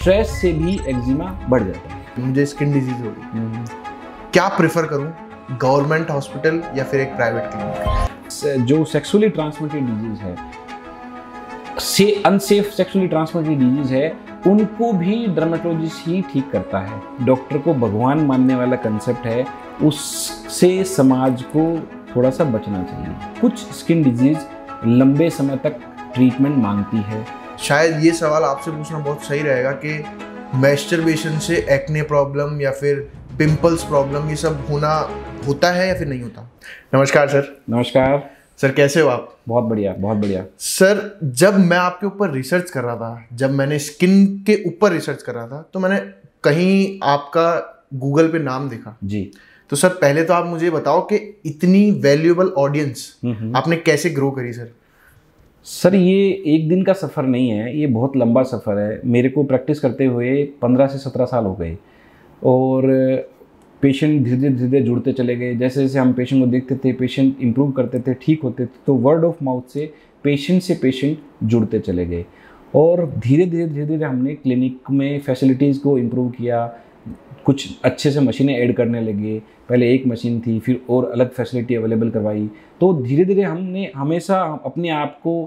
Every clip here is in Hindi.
स्ट्रेस से भी एक्जिमा बढ़ जाता है। मुझे स्किन डिजीज हो गई, क्या प्रेफर करूं, गवर्नमेंट हॉस्पिटल या फिर एक प्राइवेट क्लिनिक? जो सेक्सुअली ट्रांसमिटेड डिजीज है, से अनसेफ सेक्सुअली ट्रांसमिटेड डिजीज है, उनको भी डर्मेटोलॉजिस्ट ही ठीक करता है। डॉक्टर को भगवान मानने वाला कंसेप्ट है, उससे समाज को थोड़ा सा बचना चाहिए। कुछ स्किन डिजीज लंबे समय तक ट्रीटमेंट मांगती है। शायद ये सवाल आपसे पूछना बहुत सही रहेगा कि मैस्टरबेशन से एक्ने प्रॉब्लम या फिर पिंपल्स प्रॉब्लम ये सब होता है या फिर नहीं होता? नमस्कार सर। नमस्कार सर, कैसे हो आप? बहुत बढ़िया, बहुत बढ़िया। सर, जब मैं आपके ऊपर रिसर्च कर रहा था, जब मैंने स्किन के ऊपर रिसर्च कर रहा था, तो मैंने कहीं आपका गूगल पे नाम देखा जी। तो सर, पहले तो आप मुझे बताओ कि इतनी वैल्यूएबल ऑडियंस आपने कैसे ग्रो करी सर? सर, ये एक दिन का सफ़र नहीं है, ये बहुत लंबा सफ़र है। मेरे को प्रैक्टिस करते हुए 15 से 17 साल हो गए और पेशेंट धीरे धीरे जुड़ते चले गए। जैसे जैसे हम पेशेंट को देखते थे, पेशेंट इम्प्रूव करते थे, ठीक होते थे, तो वर्ड ऑफ माउथ से पेशेंट जुड़ते चले गए। और धीरे धीरे हमने क्लिनिक में फैसिलिटीज़ को इम्प्रूव किया, कुछ अच्छे से मशीनें ऐड करने लगे। पहले एक मशीन थी, फिर और अलग फैसिलिटी अवेलेबल करवाई। तो धीरे धीरे हमने हमेशा अपने आप को,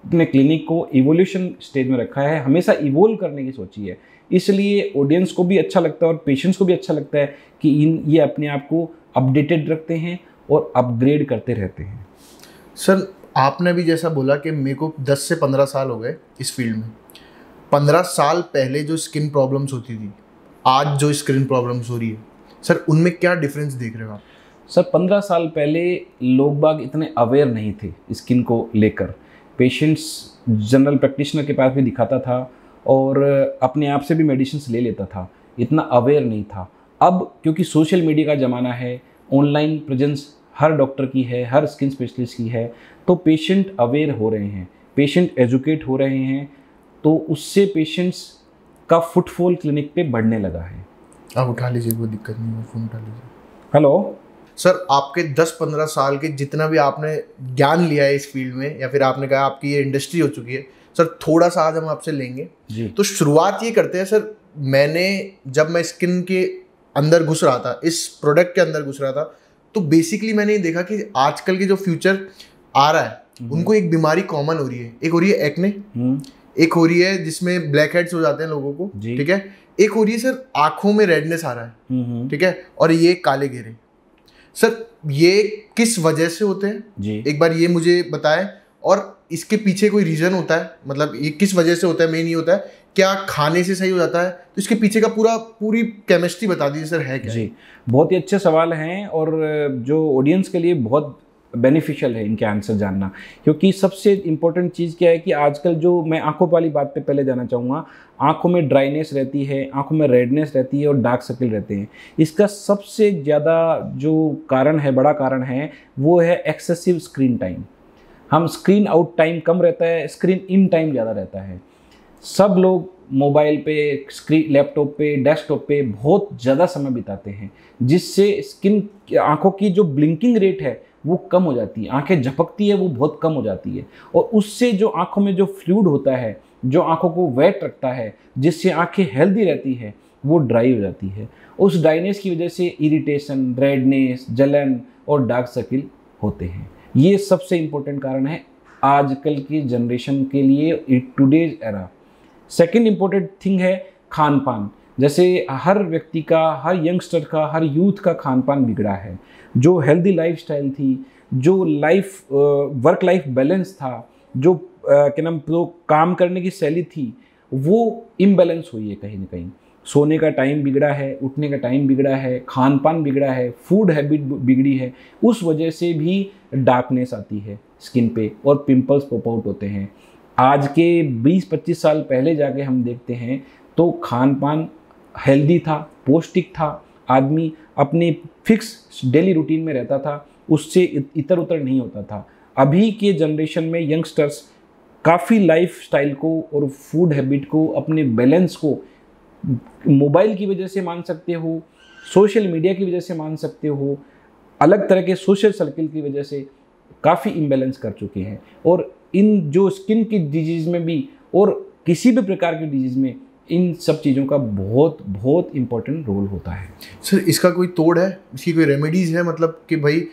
अपने क्लिनिक को इवोल्यूशन स्टेज में रखा है, हमेशा इवोल्व करने की सोची है। इसलिए ऑडियंस को भी अच्छा लगता है और पेशेंट्स को भी अच्छा लगता है कि ये अपने आप को अपडेटेड रखते हैं और अपग्रेड करते रहते हैं। सर, आपने भी जैसा बोला कि मेरे को 10 से 15 साल हो गए इस फील्ड में। 15 साल पहले जो स्किन प्रॉब्लम्स होती थी, आज जो स्किन प्रॉब्लम्स हो रही है, सर उनमें क्या डिफरेंस देख रहे हो आप? सर, 15 साल पहले लोग बाग इतने अवेयर नहीं थे स्किन को लेकर। पेशेंट्स जनरल प्रैक्टिशनर के पास भी दिखाता था और अपने आप से भी मेडिसिन्स ले लेता था, इतना अवेयर नहीं था। अब क्योंकि सोशल मीडिया का ज़माना है, ऑनलाइन प्रेजेंस हर डॉक्टर की है, हर स्किन स्पेशलिस्ट की है, तो पेशेंट अवेयर हो रहे हैं, पेशेंट एजुकेट हो रहे हैं, तो उससे पेशेंट्स का फुटफॉल क्लिनिक पे बढ़ने लगा है। आप उठा लीजिए, कोई दिक्कत नहीं है, फ़ोन उठा लीजिए। हेलो सर, आपके 10-15 साल के जितना भी आपने ज्ञान लिया है इस फील्ड में, या फिर आपने कहा आपकी ये इंडस्ट्री हो चुकी है, सर थोड़ा सा आज हम आपसे लेंगे जी। तो शुरुआत ये करते हैं सर। जब मैं स्किन के अंदर घुस रहा था, इस प्रोडक्ट के अंदर घुस रहा था, तो बेसिकली मैंने ये देखा कि आजकल के जो फ्यूचर आ रहा है, उनको एक बीमारी कॉमन हो रही है। एक हो रही है एक्ने, एक हो रही है जिसमें ब्लैक हेड्स हो जाते हैं लोगों को, ठीक है। एक हो रही है सर आंखों में रेडनेस आ रहा है, ठीक है, और ये काले घेरे। सर, ये किस वजह से होते हैं जी? एक बार ये मुझे बताएं, और इसके पीछे कोई रीजन होता है? मतलब ये किस वजह से होता है, मेन ये होता है, क्या खाने से सही हो जाता है? तो इसके पीछे का पूरी केमिस्ट्री बता दीजिए सर, है क्या? जी, बहुत ही अच्छे सवाल हैं और जो ऑडियंस के लिए बहुत बेनिफिशियल है इनके आंसर जानना। क्योंकि सबसे इम्पोर्टेंट चीज़ क्या है कि आजकल जो, मैं आंखों वाली बात पे पहले जाना चाहूँगा, आंखों में ड्राइनेस रहती है, आंखों में रेडनेस रहती है और डार्क सर्कल रहते हैं। इसका सबसे ज़्यादा जो कारण है, बड़ा कारण है, वो है एक्सेसिव स्क्रीन टाइम। हम स्क्रीन आउट टाइम कम रहता है, स्क्रीन इन टाइम ज़्यादा रहता है। सब लोग मोबाइल पे, स्क्रीन, लैपटॉप पे, डेस्कटॉप पे बहुत ज़्यादा समय बिताते हैं, जिससे स्किन, आंखों की जो ब्लिंकिंग रेट है वो कम हो जाती है, आंखें झपकती है वो बहुत कम हो जाती है, और उससे जो आंखों में जो फ्लूइड होता है, जो आंखों को वेट रखता है, जिससे आंखें हेल्दी रहती है, वो ड्राई हो जाती है। उस ड्राइनेस की वजह से इरिटेशन, रेडनेस, जलन और डार्क सर्किल होते हैं। ये सबसे इम्पोर्टेंट कारण है आजकल की जनरेशन के लिए, today's era. Second important thing है खान पान। जैसे हर व्यक्ति का, हर यंगस्टर का, हर यूथ का खान पान बिगड़ा है। जो हेल्दी लाइफस्टाइल थी, जो वर्क लाइफ बैलेंस था, जो क्या नाम, जो काम करने की शैली थी, वो इम्बैलेंस हुई है कहीं ना कहीं। सोने का टाइम बिगड़ा है, उठने का टाइम बिगड़ा है, खान पान बिगड़ा है, फूड हैबिट बिगड़ी है। उस वजह से भी डार्कनेस आती है स्किन पे और पिंपल्स पॉप आउट होते हैं। आज के 20-25 साल पहले जाके हम देखते हैं तो खान पान हेल्दी था, पौष्टिक था, आदमी अपने फिक्स डेली रूटीन में रहता था, उससे इधर उधर नहीं होता था। अभी के जनरेशन में यंगस्टर्स काफ़ी लाइफ स्टाइल को और फूड हैबिट को, अपने बैलेंस को मोबाइल की वजह से मान सकते हो, सोशल मीडिया की वजह से मान सकते हो, अलग तरह के सोशल सर्किल की वजह से काफ़ी इम्बैलेंस कर चुके हैं। और इन जो स्किन की डिजीज़ में भी और किसी भी प्रकार की डिजीज़ में इन सब चीज़ों का बहुत बहुत इम्पोर्टेंट रोल होता है। सर इसका कोई तोड़ है, इसकी कोई रेमेडीज़ है? मतलब कि भाई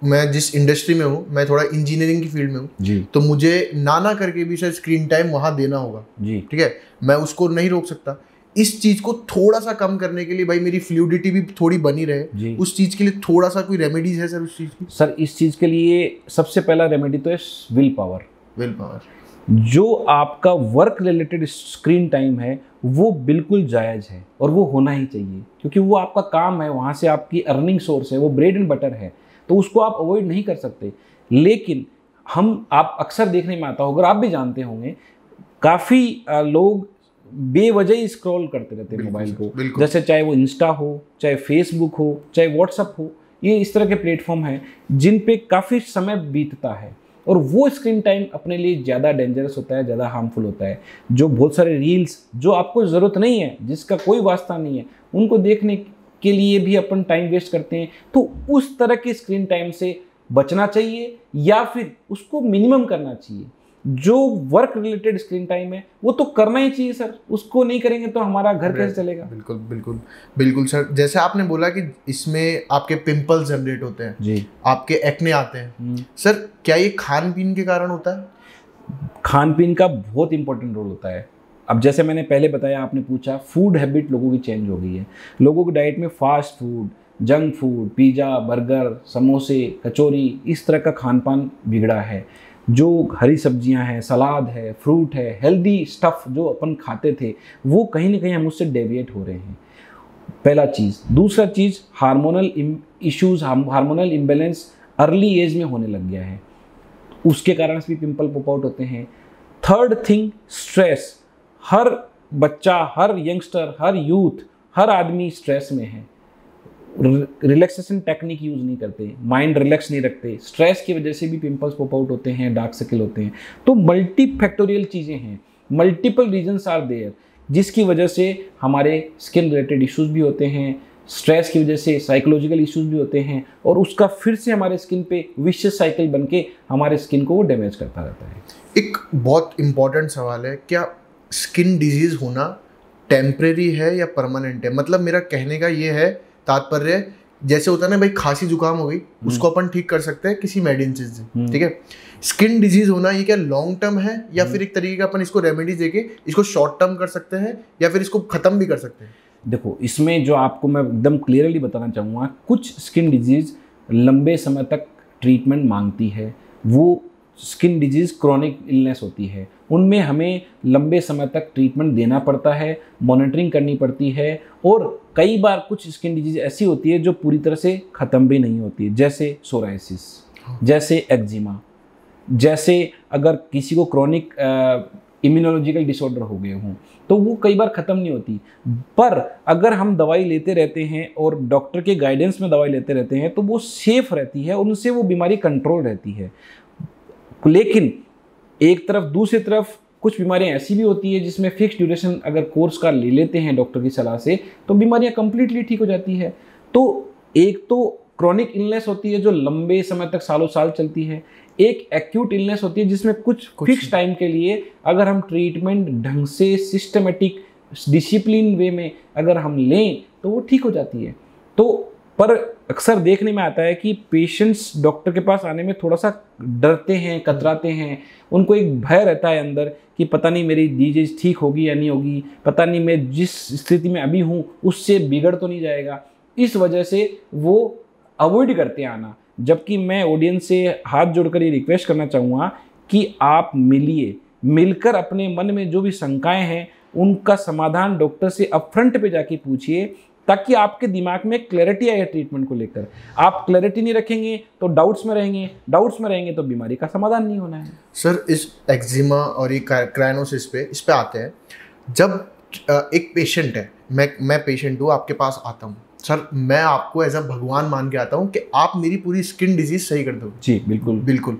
मैं जिस इंडस्ट्री में हूँ, मैं थोड़ा इंजीनियरिंग की फील्ड में हूँ जी, तो मुझे ना करके भी सर स्क्रीन टाइम वहाँ देना होगा जी, ठीक है, मैं उसको नहीं रोक सकता। इस चीज़ को थोड़ा सा कम करने के लिए भाई मेरी फ्लूइडिटी भी थोड़ी बनी रहे, जी। उस चीज़ के लिए थोड़ा सा कोई रेमेडीज है सर उस चीज़ की? सर इस चीज़ के लिए सबसे पहला रेमेडी तो है विल पावर। Will power. जो आपका वर्क रिलेटेड स्क्रीन टाइम है वो बिल्कुल जायज़ है और वो होना ही चाहिए, क्योंकि वो आपका काम है, वहाँ से आपकी अर्निंग सोर्स है, वो ब्रेड एंड बटर है, तो उसको आप अवॉइड नहीं कर सकते। लेकिन आप अक्सर देखने में आता होगा, आप भी जानते होंगे, काफ़ी लोग बेवजह ही स्क्रॉल करते रहते हैं मोबाइल को, जैसे चाहे वो इंस्टा हो, चाहे फेसबुक हो, चाहे व्हाट्सअप हो। ये इस तरह के प्लेटफॉर्म हैं जिन पे काफ़ी समय बीतता है और वो स्क्रीन टाइम अपने लिए ज़्यादा डेंजरस होता है, ज़्यादा हार्मफुल होता है। जो बहुत सारे रील्स जो आपको ज़रूरत नहीं है, जिसका कोई वास्ता नहीं है, उनको देखने के लिए भी अपन टाइम वेस्ट करते हैं। तो उस तरह के स्क्रीन टाइम से बचना चाहिए या फिर उसको मिनिमम करना चाहिए। जो वर्क रिलेटेड स्क्रीन टाइम है वो तो करना ही चाहिए सर, उसको नहीं करेंगे तो हमारा घर कैसे चलेगा? बिल्कुल बिल्कुल बिल्कुल सर। जैसे आपने बोला कि इसमें आपके पिंपल्स जनरेट होते हैं जी, आपके एक्ने आते हैं, सर क्या ये खान पीन के कारण होता है? खान पीन का बहुत इंपॉर्टेंट रोल होता है। अब जैसे मैंने पहले बताया, आपने पूछा, फूड हैबिट लोगों की चेंज हो गई है। लोगों की डाइट में fast food, junk food, pizza, burger, समोसे, कचौरी, इस तरह का खान पान बिगड़ा है। जो हरी सब्जियां हैं, सलाद है, फ्रूट है, हेल्दी स्टफ़ जो अपन खाते थे, वो कहीं ना कहीं हम उससे डेविएट हो रहे हैं, पहला चीज़। दूसरा चीज़, hormonal issues, hormonal imbalance early age में होने लग गया है, उसके कारण से भी पिंपल पॉप आउट होते हैं। Third thing, stress. हर बच्चा, हर यंगस्टर, हर यूथ, हर आदमी स्ट्रेस में है। रिलैक्सेशन टेक्निक यूज़ नहीं करते, माइंड रिलैक्स नहीं रखते, स्ट्रेस की वजह से भी पिंपल्स पॉप आउट होते हैं, डार्क सर्कल होते हैं। तो मल्टी फैक्टोरियल चीज़ें हैं, मल्टीपल रीजंस आर देयर, जिसकी वजह से हमारे स्किन रिलेटेड इश्यूज भी होते हैं, स्ट्रेस की वजह से साइकोलॉजिकल इश्यूज भी होते हैं, और उसका फिर से हमारे स्किन पे विशियस साइकिल बन के हमारे स्किन को वो डैमेज करता रहता है। एक बहुत इंपॉर्टेंट सवाल है, क्या स्किन डिजीज होना टेम्परेरी है या परमानेंट है? मतलब मेरा कहने का ये है तात्पर्य, जैसे होता है ना भाई, खांसी जुकाम हो गई, उसको अपन ठीक कर सकते हैं किसी मेडिसिन से, ठीक है। स्किन डिजीज होना ये क्या लॉन्ग टर्म है या फिर एक तरीके का अपन इसको रेमेडी देके इसको शॉर्ट टर्म कर सकते हैं या फिर इसको खत्म भी कर सकते हैं? देखो, इसमें जो आपको मैं एकदम क्लियरली बताना चाहूँगा, कुछ स्किन डिजीज़ लंबे समय तक ट्रीटमेंट मांगती है। वो स्किन डिजीज़ क्रॉनिक इलनेस होती है, उनमें हमें लंबे समय तक ट्रीटमेंट देना पड़ता है, मॉनिटरिंग करनी पड़ती है, और कई बार कुछ स्किन डिजीज़ ऐसी होती है जो पूरी तरह से ख़त्म भी नहीं होती, जैसे सोराइसिस, जैसे एक्जिमा, जैसे अगर किसी को क्रॉनिक इम्यूनोलॉजिकल डिसऑर्डर हो गए हों तो वो कई बार ख़त्म नहीं होती। पर अगर हम दवाई लेते रहते हैं और डॉक्टर के गाइडेंस में दवाई लेते रहते हैं तो वो सेफ रहती है, उनसे वो बीमारी कंट्रोल रहती है। लेकिन एक तरफ, दूसरी तरफ कुछ बीमारियां ऐसी भी होती है जिसमें फिक्स ड्यूरेशन अगर कोर्स का ले लेते हैं डॉक्टर की सलाह से तो बीमारियां कंप्लीटली ठीक हो जाती है। तो एक तो क्रॉनिक इलनेस होती है जो लंबे समय तक सालों साल चलती है, एक एक्यूट इलनेस होती है जिसमें कुछ फिक्स टाइम के लिए अगर हम ट्रीटमेंट ढंग से सिस्टमेटिक डिसिप्लिन वे में अगर हम लें तो वो ठीक हो जाती है। तो पर अक्सर देखने में आता है कि पेशेंट्स डॉक्टर के पास आने में थोड़ा सा डरते हैं, कतराते हैं, उनको एक भय रहता है अंदर कि पता नहीं मेरी डिजीज ठीक होगी या नहीं होगी, पता नहीं मैं जिस स्थिति में अभी हूँ उससे बिगड़ तो नहीं जाएगा। इस वजह से वो अवॉइड करते हैं आना। जबकि मैं ऑडियंस से हाथ जोड़कर ये रिक्वेस्ट करना चाहूँगा कि आप मिलिए, मिलकर अपने मन में जो भी शंकाएं हैं उनका समाधान डॉक्टर से अपफ्रंट पे जाके पूछिए, ताकि आपके दिमाग में क्लैरिटी आए ट्रीटमेंट को लेकर। आप क्लैरिटी नहीं रखेंगे तो डाउट्स में रहेंगे, डाउट्स में रहेंगे तो बीमारी का समाधान नहीं होना है। सर इस एक्जिमा और ये क्राइनोसिस पे इस पे आते हैं, जब एक पेशेंट है, मैं पेशेंट हूँ, आपके पास आता हूँ, सर मैं आपको एज अ भगवान मान के आता हूँ कि आप मेरी पूरी स्किन डिजीज सही कर दो। जी बिल्कुल बिल्कुल।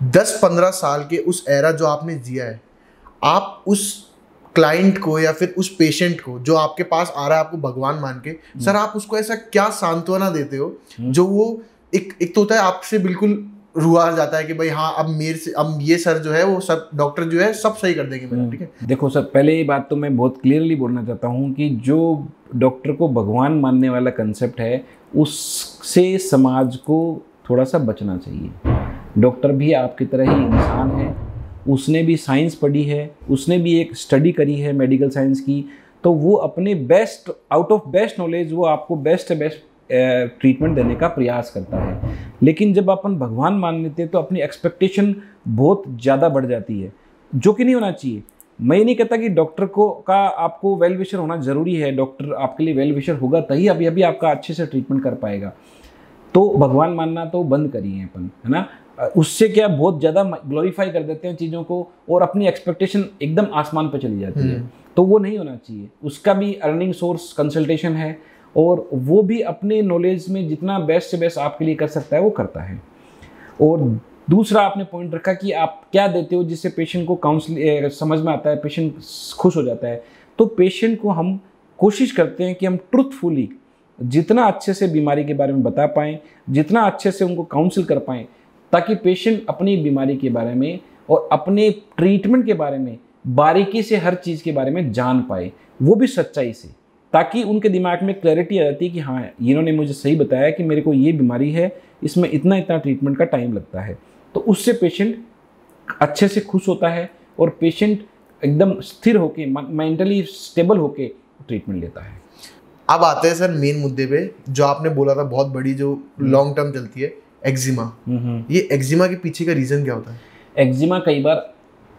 10-15 साल के उस एरा जो आपने जिया है, आप उस क्लाइंट को या फिर उस पेशेंट को जो आपके पास आ रहा है आपको भगवान मान के, सर आप उसको ऐसा क्या सांत्वना देते हो जो वो एक तो होता है आपसे बिल्कुल रुआ जाता है कि भाई हाँ अब मेरे से अब ये सर जो है वो सब डॉक्टर जो है सब सही कर देंगे मेरा, ठीक है। देखो सर, पहले ये बात तो मैं बहुत क्लियरली बोलना चाहता हूँ कि जो डॉक्टर को भगवान मानने वाला कंसेप्ट है उससे समाज को थोड़ा सा बचना चाहिए। डॉक्टर भी आपकी तरह ही इंसान है, उसने भी साइंस पढ़ी है, उसने भी एक स्टडी करी है मेडिकल साइंस की, तो वो अपने best out of best knowledge वो आपको बेस्ट से बेस्ट ट्रीटमेंट देने का प्रयास करता है। लेकिन जब अपन भगवान मान लेते हैं तो अपनी एक्सपेक्टेशन बहुत ज़्यादा बढ़ जाती है, जो कि नहीं होना चाहिए। मैं ये नहीं कहता कि डॉक्टर को का आपको वेल विशर होना ज़रूरी है, डॉक्टर आपके लिए वेल विशर होगा तभी अभी आपका अच्छे से ट्रीटमेंट कर पाएगा। तो भगवान मानना तो बंद करिए अपन, है ना। उससे क्या बहुत ज़्यादा ग्लोरीफाई कर देते हैं चीज़ों को और अपनी एक्सपेक्टेशन एकदम आसमान पर चली जाती है, तो वो नहीं होना चाहिए। उसका भी अर्निंग सोर्स कंसल्टेशन है और वो भी अपने नॉलेज में जितना बेस्ट से बेस्ट आपके लिए कर सकता है वो करता है। और दूसरा आपने पॉइंट रखा कि आप क्या देते हो जिससे पेशेंट को काउंसलिंग समझ में आता है, पेशेंट खुश हो जाता है। तो पेशेंट को हम कोशिश करते हैं कि हम ट्रुथफुली जितना अच्छे से बीमारी के बारे में बता पाएँ, जितना अच्छे से उनको काउंसिल कर पाएँ, ताकि पेशेंट अपनी बीमारी के बारे में और अपने ट्रीटमेंट के बारे में बारीकी से हर चीज़ के बारे में जान पाए, वो भी सच्चाई से, ताकि उनके दिमाग में क्लैरिटी आ जाती है कि हाँ इन्होंने मुझे सही बताया कि मेरे को ये बीमारी है, इसमें इतना इतना ट्रीटमेंट का टाइम लगता है। तो उससे पेशेंट अच्छे से खुश होता है और पेशेंट एकदम स्थिर होके मेंटली स्टेबल होके ट्रीटमेंट लेता है। अब आते हैं सर मेन मुद्दे पे, जो आपने बोला था बहुत बड़ी जो लॉन्ग टर्म चलती है, एक्जिमा। ये एक्जिमा के पीछे का रीज़न क्या होता है? एक्जिमा कई बार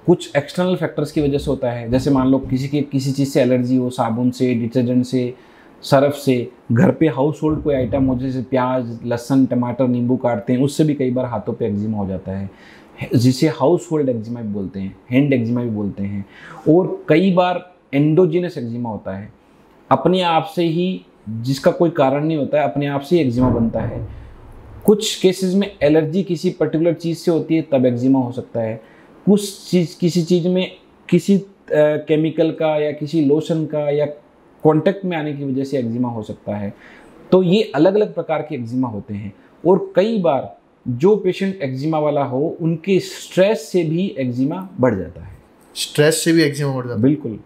कुछ एक्सटर्नल फैक्टर्स की वजह से होता है। जैसे मान लो किसी चीज़ से एलर्जी हो, साबुन से, डिटर्जेंट से, सर्फ से, घर पे हाउस होल्ड कोई आइटम हो जैसे प्याज, लहसुन, टमाटर, नींबू काटते हैं, उससे भी कई बार हाथों पे एक्जिमा हो जाता है, जिसे हाउस होल्ड एक्जिमा भी बोलते हैं, हैंड एक्जिमा भी बोलते हैं। और कई बार एंडोजिनस एक्जिमा होता है, अपने आप से ही, जिसका कोई कारण नहीं होता है, अपने आप से ही एक्जिमा बनता है। कुछ केसेस में एलर्जी किसी पर्टिकुलर चीज़ से होती है तब एक्जिमा हो सकता है। किसी चीज़ में किसी केमिकल का या किसी लोशन का या कांटेक्ट में आने की वजह से एक्जिमा हो सकता है। तो ये अलग अलग प्रकार के एक्जिमा होते हैं। और कई बार जो पेशेंट एक्जिमा वाला हो उनके स्ट्रेस से भी एक्जिमा बढ़ जाता है। स्ट्रेस से भी एक्जिमा बढ़ जाता है? बिल्कुल।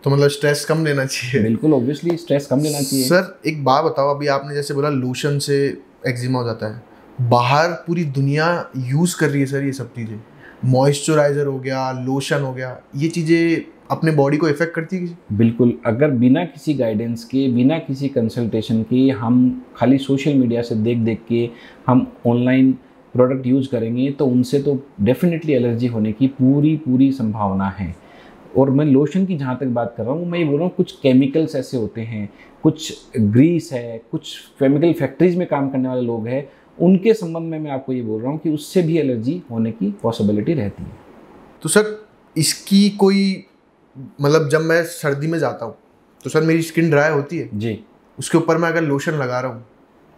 तो मतलब स्ट्रेस कम लेना चाहिए? बिल्कुल, ऑब्वियसली स्ट्रेस कम लेना चाहिए। सर एक बात बताओ, अभी आपने जैसे बोला लोशन से एक्जिमा हो जाता है, बाहर पूरी दुनिया यूज़ कर रही है सर ये सब चीज़ें, मॉइस्चराइज़र हो गया, लोशन हो गया, ये चीज़ें अपने बॉडी को इफेक्ट करती है? बिल्कुल। अगर बिना किसी गाइडेंस के, बिना किसी कंसल्टेशन के हम खाली सोशल मीडिया से देख के हम ऑनलाइन प्रोडक्ट यूज़ करेंगे तो उनसे तो डेफिनेटली एलर्जी होने की पूरी संभावना है। और मैं लोशन की जहाँ तक बात कर रहा हूँ, मैं ये बोल रहा हूँ कुछ केमिकल्स ऐसे होते हैं, कुछ ग्रीस है, कुछ केमिकल फैक्ट्रीज में काम करने वाले लोग हैं, उनके संबंध में मैं आपको ये बोल रहा हूँ कि उससे भी एलर्जी होने की पॉसिबिलिटी रहती है। तो सर इसकी कोई मतलब जब मैं सर्दी में जाता हूँ तो सर मेरी स्किन ड्राई होती है जी, उसके ऊपर मैं अगर लोशन लगा रहा हूँ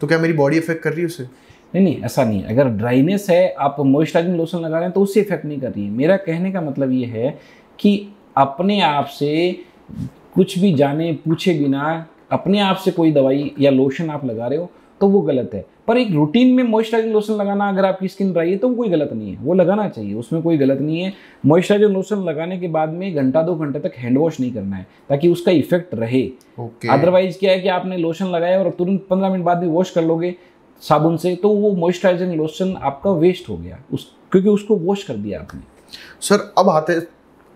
तो क्या मेरी बॉडी इफेक्ट कर रही है उससे? नहीं, ऐसा नहीं। अगर ड्राइनेस है, आप मॉइस्चराइजिंग लोशन लगा रहे हैं तो उससे इफेक्ट नहीं कर रही है। मेरा कहने का मतलब ये है कि अपने आप से कुछ भी जाने पूछे बिना अपने आप से कोई दवाई या लोशन आप लगा रहे हो तो वो गलत है। पर एक रूटीन में मॉइस्चराइजिंग लोशन लगाना, अगर आपकी स्किन ड्राई है तो वो कोई गलत नहीं है, वो लगाना चाहिए, उसमें कोई गलत नहीं है। मॉइस्चराइजिंग लोशन लगाने के बाद में घंटा 2 घंटे तक हैंड वॉश नहीं करना है ताकि उसका इफेक्ट रहे। अदरवाइज क्या है कि आपने लोशन लगाया और तुरंत 15 मिनट बाद भी वॉश कर लोगे साबुन से तो वो मॉइस्चराइजिंग लोशन आपका वेस्ट हो गया, क्योंकि उसको वॉश कर दिया आपने। सर अब आते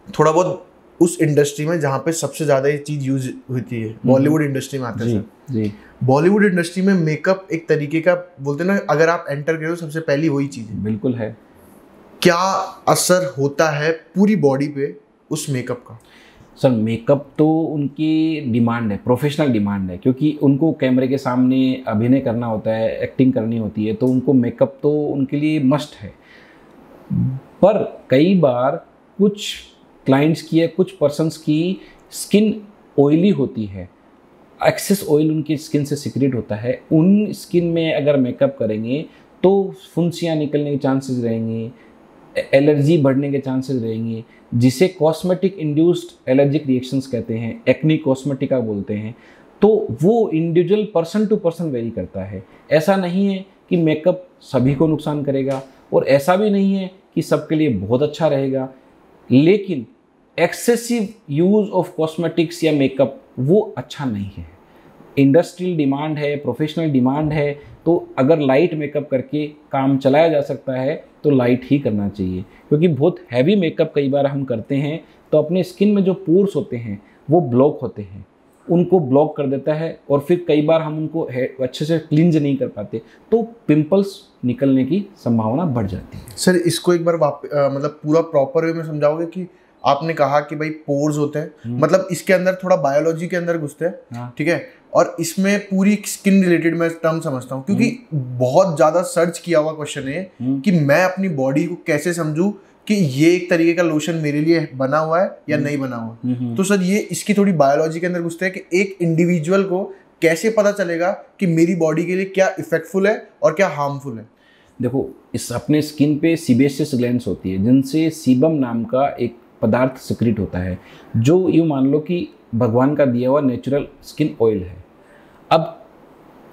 थोड़ा बहुत उस इंडस्ट्री में जहाँ पे सबसे ज़्यादा ये चीज़ यूज होती है, बॉलीवुड इंडस्ट्री में आते हैं सर। जी। बॉलीवुड इंडस्ट्री में मेकअप एक तरीके का बोलते हैं ना, अगर आप एंटर करो सबसे पहली वही चीज़ है। बिल्कुल है। क्या असर होता है पूरी बॉडी पे उस मेकअप का? सर मेकअप तो उनकी डिमांड है, प्रोफेशनल डिमांड है, क्योंकि उनको कैमरे के सामने अभिनय करना होता है, एक्टिंग करनी होती है, तो उनको मेकअप तो उनके लिए मस्ट है। पर कई बार कुछ क्लाइंट्स की या कुछ पर्सन्स की स्किन ऑयली होती है, एक्सेस ऑयल उनकी स्किन से सिक्रेट होता है, उन स्किन में अगर मेकअप करेंगे तो फुंसियाँ निकलने के चांसेस रहेंगे, एलर्जी बढ़ने के चांसेस रहेंगे, जिसे कॉस्मेटिक इंड्यूस्ड एलर्जिक रिएक्शंस कहते हैं, एक्नी कॉस्मेटिका बोलते हैं। तो वो individual person to person vary करता है। ऐसा नहीं है कि मेकअप सभी को नुकसान करेगा और ऐसा भी नहीं है कि सबके लिए बहुत अच्छा रहेगा, लेकिन एक्सेसिव यूज़ ऑफ कॉस्मेटिक्स या मेकअप वो अच्छा नहीं है। इंडस्ट्रियल डिमांड है, प्रोफेशनल डिमांड है, तो अगर लाइट मेकअप करके काम चलाया जा सकता है तो लाइट ही करना चाहिए, क्योंकि बहुत हैवी मेकअप कई बार हम करते हैं तो अपने स्किन में जो पोर्स होते हैं वो ब्लॉक होते हैं, उनको ब्लॉक कर देता है और फिर कई बार हम उनको अच्छे से क्लींज नहीं कर पाते, तो पिंपल्स निकलने की संभावना बढ़ जाती है। सर इसको एक बार मतलब पूरा प्रॉपर वे में समझाओगे कि आपने कहा कि भाई पोर्स होते हैं, मतलब इसके अंदर थोड़ा बायोलॉजी के अंदर घुसते हैं, ठीक है, और इसमें पूरी स्किन रिलेटेड मैं टर्म समझता हूँ, क्योंकि बहुत ज़्यादा सर्च किया हुआ क्वेश्चन है कि मैं अपनी बॉडी को कैसे समझूं कि ये एक तरीके का लोशन मेरे लिए बना हुआ है या नहीं बना हुआ। तो सर ये इसकी थोड़ी बायोलॉजी के अंदर घुसते हैं कि एक इंडिविजुअल को कैसे पता चलेगा कि मेरी बॉडी के लिए क्या इफेक्टफुल है और क्या हार्मफुल है। देखो, इस अपने स्किन पे सीबेसियस ग्लैंड्स होती है जिनसे सीबम नाम का एक पदार्थ सिक्रीट होता है, जो यूँ मान लो कि भगवान का दिया हुआ नेचुरल स्किन ऑयल है। अब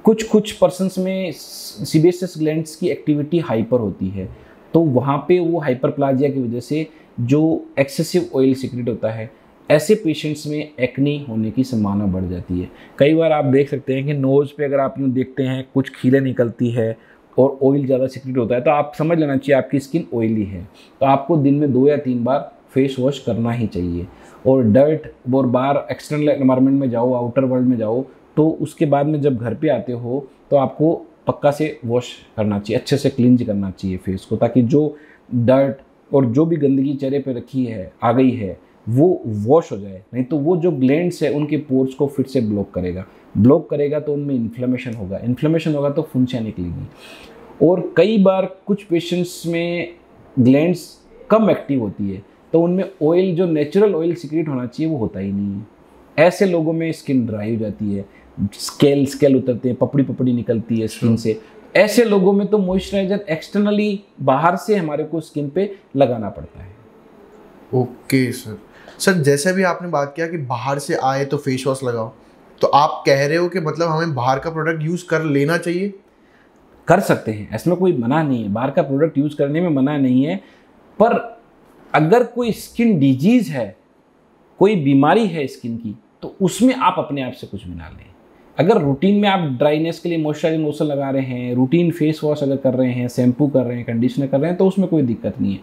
कुछ पर्सन्स में सीबेसियस ग्लैंड्स की एक्टिविटी हाइपर होती है, तो वहाँ पे वो हाइपरप्लाजिया की वजह से जो एक्सेसिव ऑयल सिक्रीट होता है, ऐसे पेशेंट्स में एक्नी होने की संभावना बढ़ जाती है। कई बार आप देख सकते हैं कि नोज़ पे अगर आप यूँ देखते हैं कुछ खीलें निकलती है और ऑयल ज़्यादा सिक्रीट होता है, तो आप समझ लेना चाहिए आपकी स्किन ऑयली है। तो आपको दिन में 2 या 3 बार फेस वॉश करना ही चाहिए। और डर्ट और बाहर एक्सटर्नल एनवायरनमेंट में जाओ, आउटर वर्ल्ड में जाओ, तो उसके बाद में जब घर पे आते हो तो आपको पक्का से वॉश करना चाहिए, अच्छे से क्लींज करना चाहिए फेस को, ताकि जो डर्ट और जो भी गंदगी चेहरे पे रखी है, आ गई है, वो वॉश हो जाए। नहीं तो वो जो ग्लैंड्स है उनके पोर्स को फिर से ब्लॉक करेगा तो उनमें इन्फ्लेमेशन होगा तो फुंसियाँ निकलेगी। और कई बार कुछ पेशेंट्स में ग्लैंड्स कम एक्टिव होती है, तो उनमें ऑयल, जो नेचुरल ऑयल सिक्रीट होना चाहिए, वो होता ही नहीं है। ऐसे लोगों में स्किन ड्राई हो जाती है, स्केल उतरते हैं, पपड़ी निकलती है स्किन से। ऐसे लोगों में तो मॉइस्चराइजर एक्सटर्नली बाहर से हमारे को स्किन पे लगाना पड़ता है। ओके सर जैसे भी आपने बात किया कि बाहर से आए तो फेस वॉश लगाओ, तो आप कह रहे हो कि मतलब हमें बाहर का प्रोडक्ट यूज़ कर लेना चाहिए? कर सकते हैं, इसमें कोई मना नहीं है, बाहर का प्रोडक्ट यूज़ करने में मना नहीं है। पर अगर कोई स्किन डिजीज़ है, कोई बीमारी है स्किन की, तो उसमें आप अपने आप से कुछ भी ना लें। अगर रूटीन में आप ड्राइनेस के लिए मॉइस्चराइजिंग लोशन लगा रहे हैं, रूटीन फेस वॉश अगर कर रहे हैं, शैम्पू कर रहे हैं, कंडीशनर कर रहे हैं, तो उसमें कोई दिक्कत नहीं है।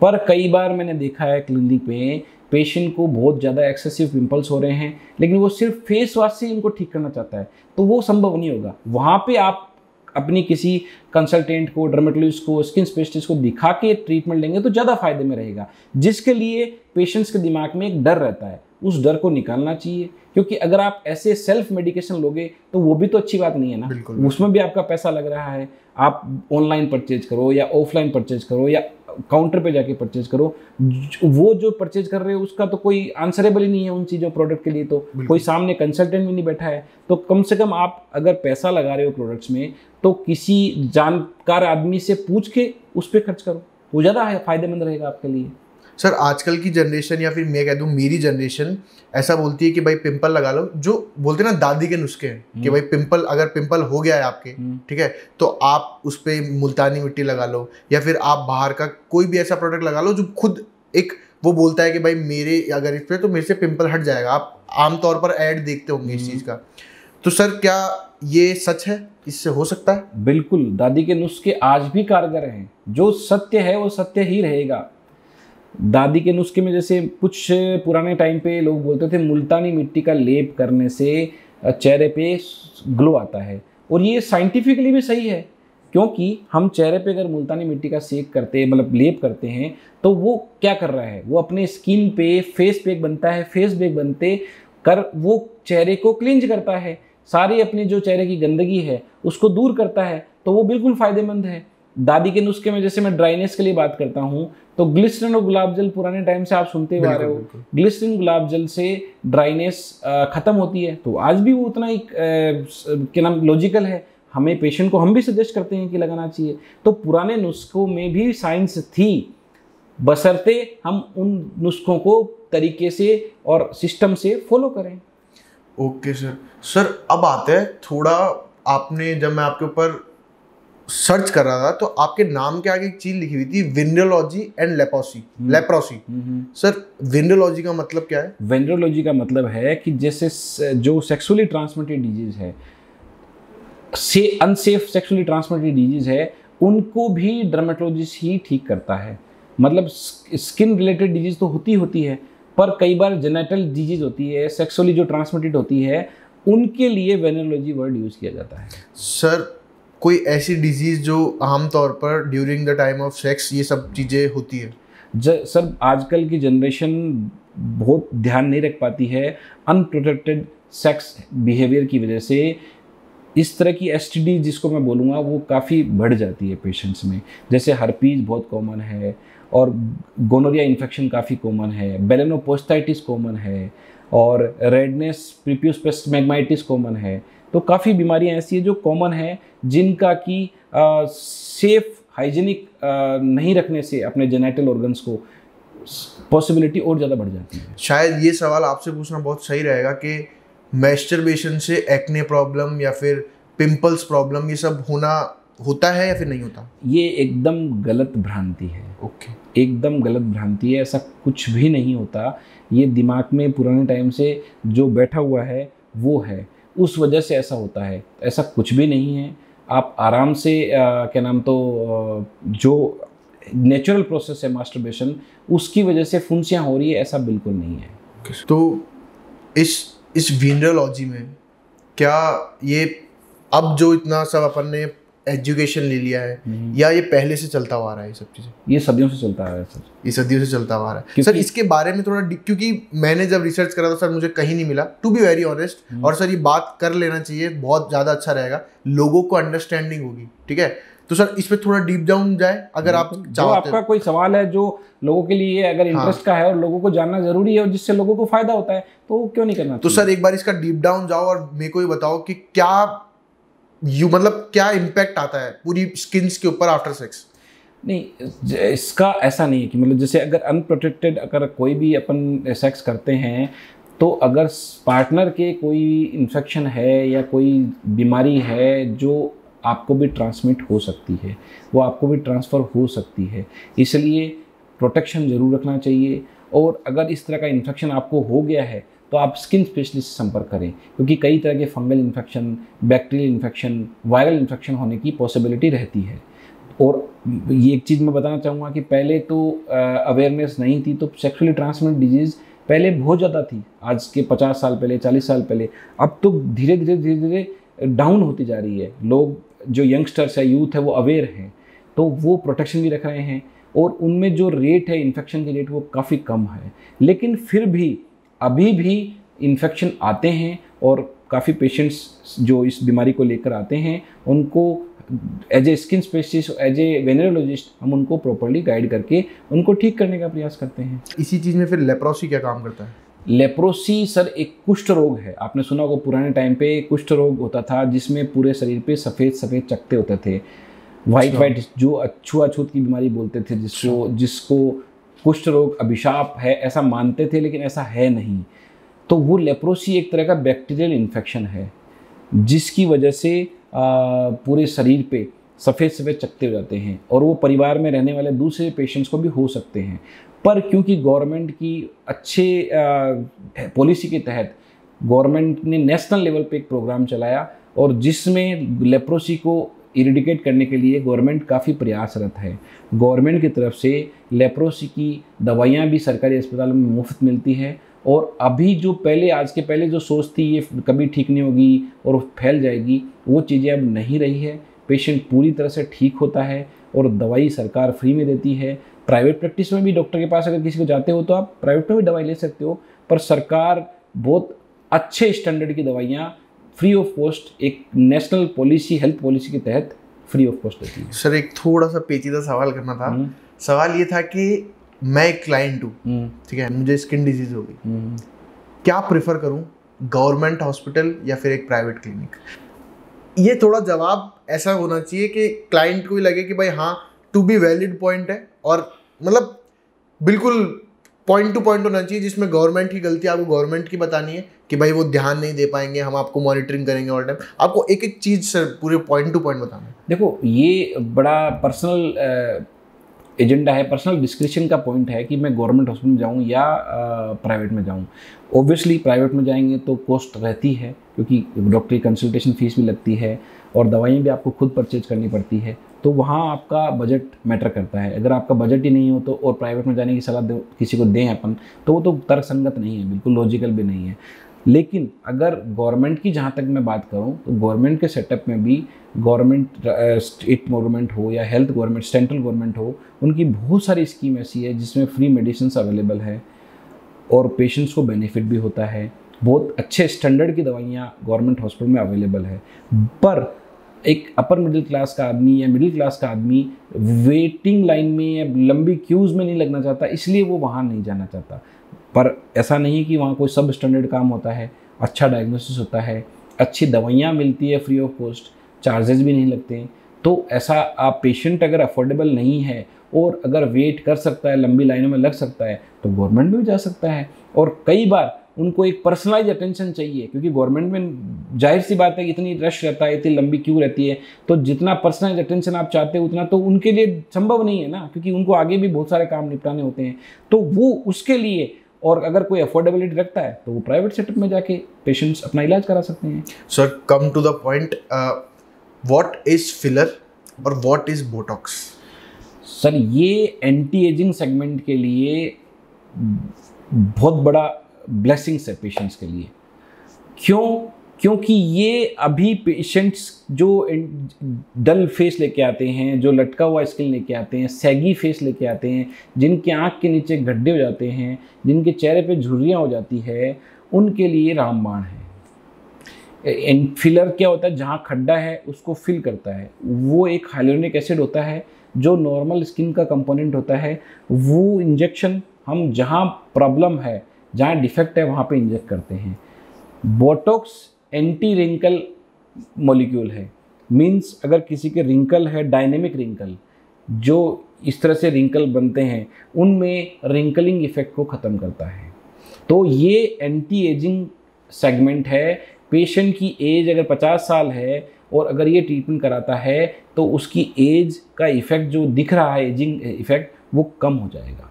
पर कई बार मैंने देखा है क्लिनिक में पेशेंट को बहुत ज़्यादा एक्सेसिव पिंपल्स हो रहे हैं, लेकिन वो सिर्फ फेस वॉश से इनको ठीक करना चाहता है, तो वो संभव नहीं होगा। वहाँ पे आप अपनी किसी कंसल्टेंट को, डर्मेटोलॉजिस्ट को, स्किन स्पेशलिस्ट को दिखा के ट्रीटमेंट लेंगे तो ज़्यादा फायदे में रहेगा। जिसके लिए पेशेंट्स के दिमाग में एक डर रहता है, उस डर को निकालना चाहिए, क्योंकि अगर आप ऐसे सेल्फ मेडिकेशन लोगे तो वो भी तो अच्छी बात नहीं है ना। बिल्कुल। उसमें भी आपका पैसा लग रहा है। आप ऑनलाइन परचेज करो या ऑफलाइन परचेज करो या काउंटर पे जाके परचेज करो, वो जो परचेज कर रहे हो उसका तो कोई आंसरेबल ही नहीं है उन चीज़ों प्रोडक्ट के लिए, तो कोई सामने कंसल्टेंट भी नहीं बैठा है। तो कम से कम आप अगर पैसा लगा रहे हो प्रोडक्ट्स में, तो किसी जानकार आदमी से पूछ के उस पर खर्च करो, वो ज़्यादा फायदेमंद रहेगा आपके लिए। सर आजकल की जनरेशन, या फिर मैं कह दूं मेरी जनरेशन, ऐसा बोलती है कि भाई पिंपल लगा लो, जो बोलते हैं ना दादी के नुस्खे हैं कि भाई पिंपल, अगर पिंपल हो गया है आपके, ठीक है, तो आप उस पर मुल्तानी मिट्टी लगा लो, या फिर आप बाहर का कोई भी ऐसा प्रोडक्ट लगा लो जो खुद एक वो बोलता है कि भाई मेरे अगर इस पर तो मेरे से पिंपल हट जाएगा। आप आमतौर पर ऐड देखते होंगे इस चीज़ का, तो सर क्या ये सच है, इससे हो सकता है? बिल्कुल, दादी के नुस्खे आज भी कारगर हैं। जो सत्य है वो सत्य ही रहेगा। दादी के नुस्खे में जैसे कुछ पुराने टाइम पे लोग बोलते थे मुल्तानी मिट्टी का लेप करने से चेहरे पे ग्लो आता है, और ये साइंटिफिकली भी सही है, क्योंकि हम चेहरे पे अगर मुल्तानी मिट्टी का सेक करते, मतलब लेप करते हैं, तो वो क्या कर रहा है, वो अपने स्किन पे फेस पैक बनता है, फेस पैक बनते कर वो चेहरे को क्लींज करता है, सारी अपनी जो चेहरे की गंदगी है उसको दूर करता है, तो वो बिल्कुल फ़ायदेमंद है। दादी के नुस्खे में जैसे मैं ड्राइनेस के लिए बात करता हूँ, तो ग्लिसरीन और गुलाब जल पुराने टाइम से आप सुनते हुए आ रहे हो, ग्लिसरीन गुलाब जल से ड्राइनेस खत्म होती है, तो आज भी वो उतना ही क्या नाम लॉजिकल है। हमें पेशेंट को हम भी सजेस्ट करते हैं कि लगाना चाहिए। तो पुराने नुस्खों में भी साइंस थी, बशर्ते हम उन नुस्खों को तरीके से और सिस्टम से फॉलो करें। ओके सर अब आते हैं थोड़ा, आपने जब मैं आपके ऊपर सर्च कर रहा था तो आपके नाम के आगे एक चीज लिखी हुई थी, venereology and leprosy. Sir venereology का मतलब क्या है? वेनरोलॉजी का मतलब है कि जैसे जो सेक्सुअली ट्रांसमिटेड डिजीज है, से अनसेफ सेक्सुअली ट्रांसमिटेड डिजीज है, उनको भी डर्मेटोलॉजिस्ट ही ठीक करता है। मतलब स्किन रिलेटेड डिजीज तो होती है, पर कई बार जेनेटल डिजीज होती है, सेक्सुअली जो ट्रांसमिटेड होती है, उनके लिए वेनरोलॉजी वर्ड यूज किया जाता है। सर कोई ऐसी डिजीज जो आमतौर पर during the time of sex ये सब चीज़ें होती है? सर आजकल की जनरेशन बहुत ध्यान नहीं रख पाती है अनप्रोटेक्टेड सेक्स बिहेवियर की वजह से। इस तरह की एसटीडी जिसको मैं बोलूँगा वो काफ़ी बढ़ जाती है पेशेंट्स में। जैसे हर्पीज बहुत कॉमन है, और गोनोरिया इन्फेक्शन काफ़ी कॉमन है, बेलेनोपोस्टाइटिस कॉमन है, और रेडनेस प्रीप्यूस मैग्माइटिस कॉमन है। तो काफ़ी बीमारियां ऐसी है जो कॉमन है, जिनका कि सेफ हाइजीनिक नहीं रखने से अपने जेनेटल ऑर्गन्स को पॉसिबिलिटी और ज़्यादा बढ़ जाती है। शायद ये सवाल आपसे पूछना बहुत सही रहेगा कि मैस्टरबेशन से एक्ने प्रॉब्लम या फिर पिंपल्स प्रॉब्लम ये सब होता है या फिर नहीं होता? ये एकदम गलत भ्रांति है। ओके। एकदम गलत भ्रांति है, ऐसा कुछ भी नहीं होता। ये दिमाग में पुराने टाइम से जो बैठा हुआ है वो है, उस वजह से ऐसा होता है। ऐसा कुछ भी नहीं है। आप आराम से जो नेचुरल प्रोसेस है मास्टरबेशन, उसकी वजह से फुंसियाँ हो रही है, ऐसा बिल्कुल नहीं है। तो इस वेनरोलॉजी में क्या ये अब जो इतना सब अपन ने एजुकेशन ले लिया है, या ये पहले से चलता हुआ आ रहा है? ये सब चीज़ें ये सदियों से चलता आ रहा है सर। ये सदियों से चलता हुआ आ रहा है सर। इसके बारे में थोड़ा क्योंकि मैंने जब रिसर्च करा था सर मुझे कहीं नहीं मिला, टू बी वेरी ऑनेस्ट। और सर ये बात कर लेना चाहिए, बहुत ज़्यादा अच्छा रहेगा, लोगों को अंडरस्टैंडिंग होगी। ठीक है, तो सर इस पर थोड़ा डीप डाउन जाए अगर आप चाहते हो। आपका कोई सवाल है जो लोगों के लिए अगर इंटरेस्ट का है और लोगों को जानना जरूरी है और जिससे लोगों को फायदा होता है, तो क्यों नहीं करना? तो सर एक बार इसका डीप डाउन जाओ और मेरे को ये बताओ कि क्या इम्पैक्ट आता है पूरी स्किन्स के ऊपर आफ्टर सेक्स? नहीं, इसका ऐसा नहीं है कि मतलब जैसे अगर अनप्रोटेक्टेड अगर कोई भी अपन सेक्स करते हैं, तो अगर पार्टनर के कोई इन्फेक्शन है या कोई बीमारी है जो आपको भी ट्रांसमिट हो सकती है, वो आपको भी ट्रांसफ़र हो सकती है, इसलिए प्रोटेक्शन ज़रूर रखना चाहिए। और अगर इस तरह का इन्फेक्शन आपको हो गया है तो आप स्किन स्पेशलिस्ट से संपर्क करें, क्योंकि कई तरह के fungal infection, bacterial infection, viral infection होने की पॉसिबिलिटी रहती है। और ये एक चीज़ मैं बताना चाहूँगा कि पहले तो अवेयरनेस नहीं थी, तो सेक्सुअली ट्रांसमिटेड डिजीज़ पहले बहुत ज़्यादा थी, आज के 50 साल पहले, 40 साल पहले। अब तो धीरे धीरे डाउन होती जा रही है। लोग जो यंगस्टर्स है, यूथ है, वो अवेयर हैं, तो वो प्रोटेक्शन भी रख रहे हैं, और उनमें जो रेट है इन्फेक्शन की रेट वो काफ़ी कम है। लेकिन फिर भी अभी भी इन्फेक्शन आते हैं, और काफ़ी पेशेंट्स जो इस बीमारी को लेकर आते हैं, उनको as a skin specialist, as a venereologist हम उनको प्रॉपर्ली गाइड करके उनको ठीक करने का प्रयास करते हैं। इसी चीज़ में फिर लेप्रोसी क्या काम करता है? लेप्रोसी सर एक कुष्ठ रोग है। आपने सुना होगा पुराने टाइम पे कुष्ठ रोग होता था, जिसमें पूरे शरीर पे सफ़ेद सफ़ेद चकते होते थे, वाइट जो अछूत की बीमारी बोलते थे, जिसको कुष्ठ रोग अभिशाप है ऐसा मानते थे, लेकिन ऐसा है नहीं। तो वो लेप्रोसी एक तरह का बैक्टीरियल इन्फेक्शन है, जिसकी वजह से पूरे शरीर पे सफ़ेद सफ़ेद चकते हो जाते हैं, और वो परिवार में रहने वाले दूसरे पेशेंट्स को भी हो सकते हैं। पर क्योंकि गवर्नमेंट की अच्छे पॉलिसी के तहत गवर्नमेंट ने नेशनल लेवल पे एक प्रोग्राम चलाया, और जिसमें लेप्रोसी को इरेडिकेट करने के लिए गवर्नमेंट काफ़ी प्रयासरत है। गवर्नमेंट की तरफ से लेप्रोसी की दवाइयाँ भी सरकारी अस्पतालों में मुफ्त मिलती है, और अभी जो आज के पहले जो सोच थी ये कभी ठीक नहीं होगी और फैल जाएगी, वो चीज़ें अब नहीं रही है। पेशेंट पूरी तरह से ठीक होता है, और दवाई सरकार फ्री में देती है। प्राइवेट प्रैक्टिस में भी डॉक्टर के पास अगर किसी को जाते हो तो आप प्राइवेट में भी दवाई ले सकते हो, पर सरकार बहुत अच्छे स्टैंडर्ड की दवाइयाँ फ्री ऑफ कॉस्ट एक नेशनल पॉलिसी, हेल्थ पॉलिसी के तहत फ्री ऑफ कॉस्ट देती है। सर एक थोड़ा सा पेचीदा सवाल करना था। सवाल ये था कि मैं एक क्लाइंट हूँ, ठीक है, मुझे स्किन डिजीज हो गई, क्या प्रेफर करूँ, गवर्नमेंट हॉस्पिटल या फिर एक प्राइवेट क्लिनिक? ये थोड़ा जवाब ऐसा होना चाहिए कि क्लाइंट को भी लगे कि भाई हाँ, टू बी वैलिड पॉइंट है, और मतलब बिल्कुल पॉइंट टू पॉइंट होना चाहिए, जिसमें गवर्नमेंट की गलती आपको गवर्नमेंट की बतानी है कि भाई वो ध्यान नहीं दे पाएंगे, हम आपको मॉनिटरिंग करेंगे ऑल टाइम। आपको एक एक चीज़ सर पूरे पॉइंट टू पॉइंट बताना है। देखो, ये बड़ा पर्सनल एजेंडा है, पर्सनल डिस्क्रिप्शन का पॉइंट है कि मैं गवर्नमेंट हॉस्पिटल में जाऊँ या प्राइवेट में जाऊँ। ओब्वियसली प्राइवेट में जाएंगे तो कॉस्ट रहती है, क्योंकि डॉक्टरी कंसल्टेशन फीस भी लगती है और दवाइयाँ भी आपको खुद परचेज करनी पड़ती है, तो वहाँ आपका बजट मैटर करता है। अगर आपका बजट ही नहीं हो तो और प्राइवेट में जाने की सलाह किसी को दें अपन, तो वो तो तर्कसंगत नहीं है, बिल्कुल लॉजिकल भी नहीं है। लेकिन अगर गवर्नमेंट की जहाँ तक मैं बात करूँ तो गवर्नमेंट के सेटअप में भी, गवर्नमेंट स्टेट गवर्नमेंट हो या हेल्थ गवर्नमेंट, सेंट्रल गवर्नमेंट हो, उनकी बहुत सारी स्कीम ऐसी है जिसमें फ्री मेडिसिन अवेलेबल है और पेशेंट्स को बेनिफिट भी होता है। बहुत अच्छे स्टैंडर्ड की दवाइयाँ गवर्नमेंट हॉस्पिटल में अवेलेबल है। पर एक अपर मिडिल क्लास का आदमी या मिडिल क्लास का आदमी वेटिंग लाइन में या लंबी क्यूज़ में नहीं लगना चाहता, इसलिए वो वहाँ नहीं जाना चाहता। पर ऐसा नहीं है कि वहाँ कोई सब स्टैंडर्ड काम होता है, अच्छा डायग्नोसिस होता है, अच्छी दवाइयाँ मिलती है फ्री ऑफ कॉस्ट, चार्जेस भी नहीं लगते। तो ऐसा आप पेशेंट अगर अफोर्डेबल नहीं है और अगर वेट कर सकता है, लंबी लाइनों में लग सकता है, तो गवर्नमेंट में भी जा सकता है। और कई बार उनको एक पर्सनलाइज अटेंशन चाहिए, क्योंकि गवर्नमेंट में जाहिर सी बात है कि इतनी रश रहता है, इतनी लंबी क्यू रहती है, तो जितना पर्सनलाइज अटेंशन आप चाहते हो उतना तो उनके लिए संभव नहीं है ना, क्योंकि उनको आगे भी बहुत सारे काम निपटाने होते हैं। तो वो उसके लिए, और अगर कोई अफोर्डेबिलिटी रखता है तो वो प्राइवेट सेटअप में जाके पेशेंट्स अपना इलाज करा सकते हैं। Sir come to the point, what is filler और व्हाट इज बोटॉक्स? सर ये एंटी एजिंग सेगमेंट के लिए बहुत बड़ा ब्लेसिंग्स है पेशेंट्स के लिए। क्योंकि ये अभी पेशेंट्स जो डल फेस लेके आते हैं, जो लटका हुआ स्किन लेके आते हैं, सैगी फेस लेके आते हैं, जिनके आँख के नीचे गड्ढे हो जाते हैं, जिनके चेहरे पे झुर्रियाँ हो जाती है, उनके लिए रामबाण है। फिलर क्या होता है, जहाँ खड्डा है उसको फिल करता है। वो एक हाइलोनिक एसिड होता है जो नॉर्मल स्किन का कंपोनेंट होता है। वो इंजेक्शन हम जहाँ प्रॉब्लम है, जहाँ डिफेक्ट है, वहाँ पे इंजेक्ट करते हैं। बोटॉक्स एंटी रिंकल मॉलिक्यूल है, मींस अगर किसी के रिंकल है, डायनेमिक रिंकल, जो इस तरह से रिंकल बनते हैं, उनमें रिंकलिंग इफेक्ट को ख़त्म करता है। तो ये एंटी एजिंग सेगमेंट है। पेशेंट की एज अगर 50 साल है और अगर ये ट्रीटमेंट कराता है तो उसकी एज का इफेक्ट जो दिख रहा है, एजिंग इफेक्ट, वो कम हो जाएगा।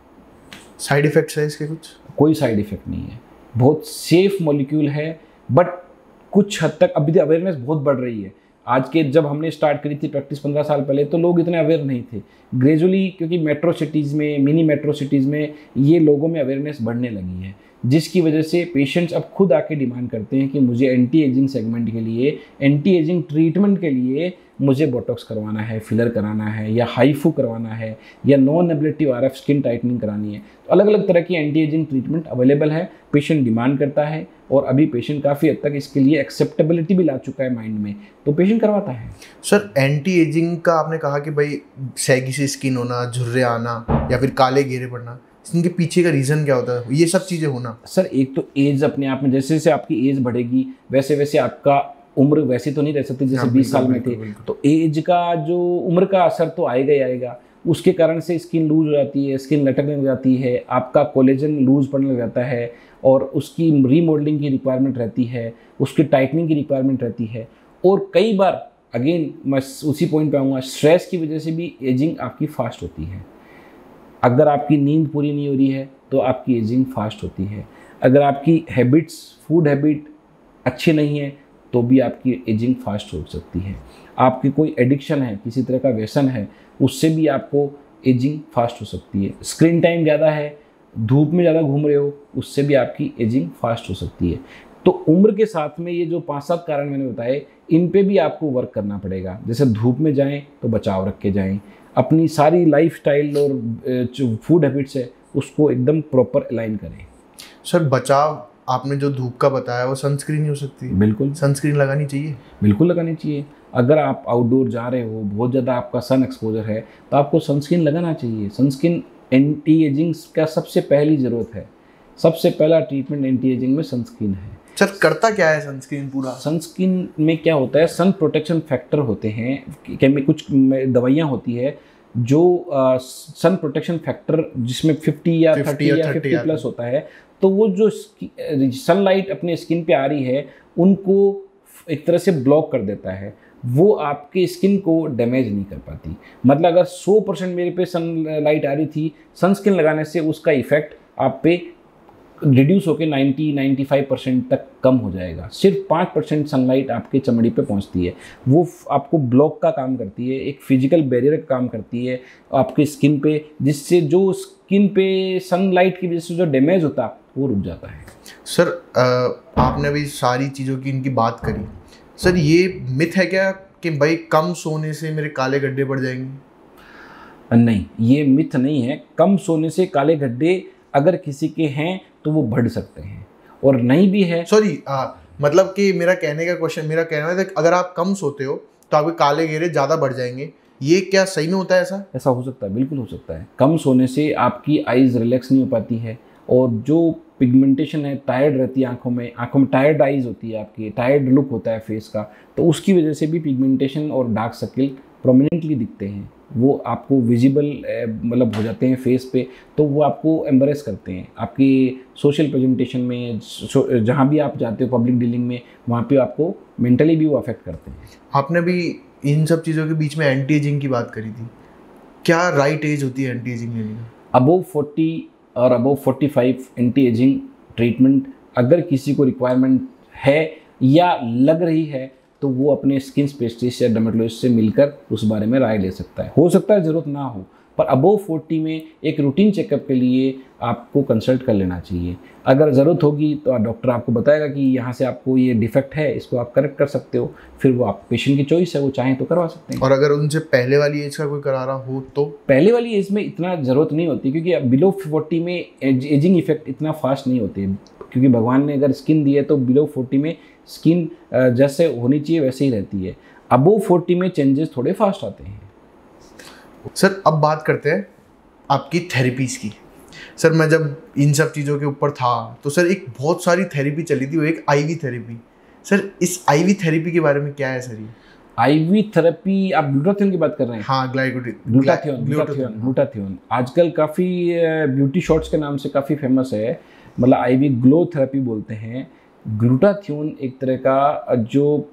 साइड इफेक्ट्स है इसके? कुछ कोई साइड इफेक्ट नहीं है, बहुत सेफ मॉलिक्यूल है। बट कुछ हद तक अभी अवेयरनेस बहुत बढ़ रही है। आज के जब हमने स्टार्ट करी थी प्रैक्टिस 15 साल पहले, तो लोग इतने अवेयर नहीं थे। ग्रेजुअली क्योंकि मेट्रो सिटीज़ में, मिनी मेट्रो सिटीज़ में ये लोगों में अवेयरनेस बढ़ने लगी है, जिसकी वजह से पेशेंट्स अब खुद आके डिमांड करते हैं कि मुझे एंटी एजिंग सेगमेंट के लिए, एंटी एजिंग ट्रीटमेंट के लिए मुझे बोटॉक्स करवाना है, फिलर कराना है, या हाइफू करवाना है, या non ablative RF skin tightening करानी है। तो अलग अलग तरह की एंटी एजिंग ट्रीटमेंट अवेलेबल है, पेशेंट डिमांड करता है, और अभी पेशेंट काफ़ी हद तक इसके लिए एक्सेप्टेबिलिटी भी ला चुका है माइंड में, तो पेशेंट करवाता है। सर एंटी एजिंग का आपने कहा कि भाई सैगी सी स्किन होना, झुर्रे आना या फिर काले घेरे पड़ना, इनके पीछे का रीज़न क्या होता है, ये सब चीज़ें होना? सर एक तो एज अपने आप में, जैसे जैसे आपकी एज बढ़ेगी वैसे वैसे आपका उम्र वैसे तो नहीं रह सकती जैसे 20 साल में थे, तो एज का जो उम्र का असर तो आएगा ही आएगा। उसके कारण से स्किन लूज हो जाती है, स्किन लटकने लग जाती है, आपका कोलेजन लूज पड़ने लग जाता है, और उसकी रीमॉडलिंग की रिक्वायरमेंट रहती है, उसकी टाइटनिंग की रिक्वायरमेंट रहती है। और कई बार अगेन मैं उसी पॉइंट पे आऊँगा, स्ट्रेस की वजह से भी एजिंग आपकी फास्ट होती है। अगर आपकी नींद पूरी नहीं हो रही है तो आपकी एजिंग फास्ट होती है। अगर आपकी हैबिट्स, फूड हैबिट अच्छी नहीं है तो भी आपकी एजिंग फास्ट हो सकती है। आपकी कोई एडिक्शन है, किसी तरह का व्यसन है, उससे भी आपको एजिंग फास्ट हो सकती है। स्क्रीन टाइम ज़्यादा है, धूप में ज़्यादा घूम रहे हो, उससे भी आपकी एजिंग फास्ट हो सकती है। तो उम्र के साथ में ये जो 5-7 कारण मैंने बताए, इन पे भी आपको वर्क करना पड़ेगा। जैसे धूप में जाएं तो बचाव रख के जाएं, अपनी सारी लाइफस्टाइल और जो फूड हैबिट्स है उसको एकदम प्रॉपर अलाइन करें। सर बचाव आपने जो धूप का बताया वो सनस्क्रीन ही हो सकती है? बिल्कुल सनस्क्रीन लगानी चाहिए, बिल्कुल लगानी चाहिए। अगर आप आउटडोर जा रहे हो, बहुत ज़्यादा आपका सन एक्सपोजर है, तो आपको सनस्क्रीन लगाना चाहिए। सनस्क्रीन एंटी एजिंग का सबसे पहली ज़रूरत है, सबसे पहला ट्रीटमेंट एंटी एजिंग में सनस्क्रीन है। सर करता क्या है सनस्क्रीन पूरा? सनस्क्रीन में क्या होता है, सन प्रोटेक्शन फैक्टर होते हैं, कुछ दवाइयाँ होती है जो सन प्रोटेक्शन फैक्टर जिसमें 50 या 30 या 50 प्लस होता है, तो वो जो सनलाइट अपने स्किन पे आ रही है उनको एक तरह से ब्लॉक कर देता है, वो आपके स्किन को डैमेज नहीं कर पाती। मतलब अगर 100% मेरे पे सनलाइट आ रही थी, सनस्क्रीन लगाने से उसका इफेक्ट आप पे रिड्यूस होकर 90-95% तक कम हो जाएगा। सिर्फ 5% सनलाइट आपके चमड़ी पे पहुंचती है, वो आपको ब्लॉक का काम करती है, एक फिजिकल बैरियर का काम करती है आपके स्किन पे, जिससे जो स्किन पे सनलाइट की वजह से जो डैमेज होता है वो रुक जाता है। सर आपने अभी सारी चीज़ों की इनकी बात करी, सर ये मिथ है क्या कि भाई कम सोने से मेरे काले गड्ढे बढ़ जाएंगे? नहीं, ये मिथ नहीं है। कम सोने से काले गड्ढे अगर किसी के हैं तो वो बढ़ सकते हैं, और नहीं भी है। सॉरी, मतलब कि मेरा कहने का क्वेश्चन, मेरा कहना है कि अगर आप कम सोते हो तो आपके काले घेरे ज़्यादा बढ़ जाएंगे, ये क्या सही में होता है? ऐसा हो सकता है, बिल्कुल हो सकता है। कम सोने से आपकी आइज़ रिलैक्स नहीं हो पाती है, और जो पिगमेंटेशन है, टायर्ड रहती है आंखों में टायर्ड आइज़ होती है, आपकी टायर्ड लुक होता है फेस का, तो उसकी वजह से भी पिगमेंटेशन और डार्क सर्किल प्रोमिनेंटली दिखते हैं, वो आपको विजिबल मतलब हो जाते हैं फेस पे, तो वो आपको एम्बरेस करते हैं आपकी सोशल प्रेजेंटेशन में, जहाँ भी आप जाते हो पब्लिक डीलिंग में, वहाँ पे आपको मेंटली भी वो अफेक्ट करते हैं। आपने भी इन सब चीज़ों के बीच में एंटी एजिंग की बात करी थी, क्या राइट एज होती है एंटी एजिंग लेने की? अबव 40 और अबव 45 एंटी एजिंग ट्रीटमेंट अगर किसी को रिक्वायरमेंट है या लग रही है, तो वो अपने स्किन स्पेशलिस्ट या डर्मेटोलॉजिस्ट से मिलकर उस बारे में राय ले सकता है। हो सकता है ज़रूरत ना हो, पर अबव 40 में एक रूटीन चेकअप के लिए आपको कंसल्ट कर लेना चाहिए। अगर ज़रूरत होगी तो डॉक्टर आपको बताएगा कि यहाँ से आपको ये डिफेक्ट है, इसको आप करेक्ट कर सकते हो, फिर वो आप पेशेंट की चॉइस है, वो चाहें तो करवा सकते हैं। और अगर उनसे पहले वाली एज का कोई करा रहा हो तो? पहले वाली एज में इतना ज़रूरत नहीं होती, क्योंकि बिलो 40 में एजिंग इफेक्ट इतना फास्ट नहीं होते, क्योंकि भगवान ने अगर स्किन दी है तो बिलो 40 में स्किन जैसे होनी चाहिए वैसे ही रहती है। अबव 40 में चेंजेस थोड़े फास्ट आते हैं। सर अब बात करते हैं आपकी थेरेपीज़ की। सर मैं जब इन सब चीज़ों के ऊपर था तो सर एक बहुत सारी थेरेपी चली थी, वो एक आईवी थेरेपी। सर इस आईवी थेरेपी के बारे में क्या है सर? ये आईवी थेरेपी, आप ग्लूटाथियोन की बात कर रहे हैं? हाँ, ग्लूटाथियोन आजकल काफ़ी ब्यूटी शॉट्स के नाम से काफ़ी फेमस है, मतलब आईवी ग्लो थेरेपी बोलते हैं। ग्लूटाथियोन एक तरह का जो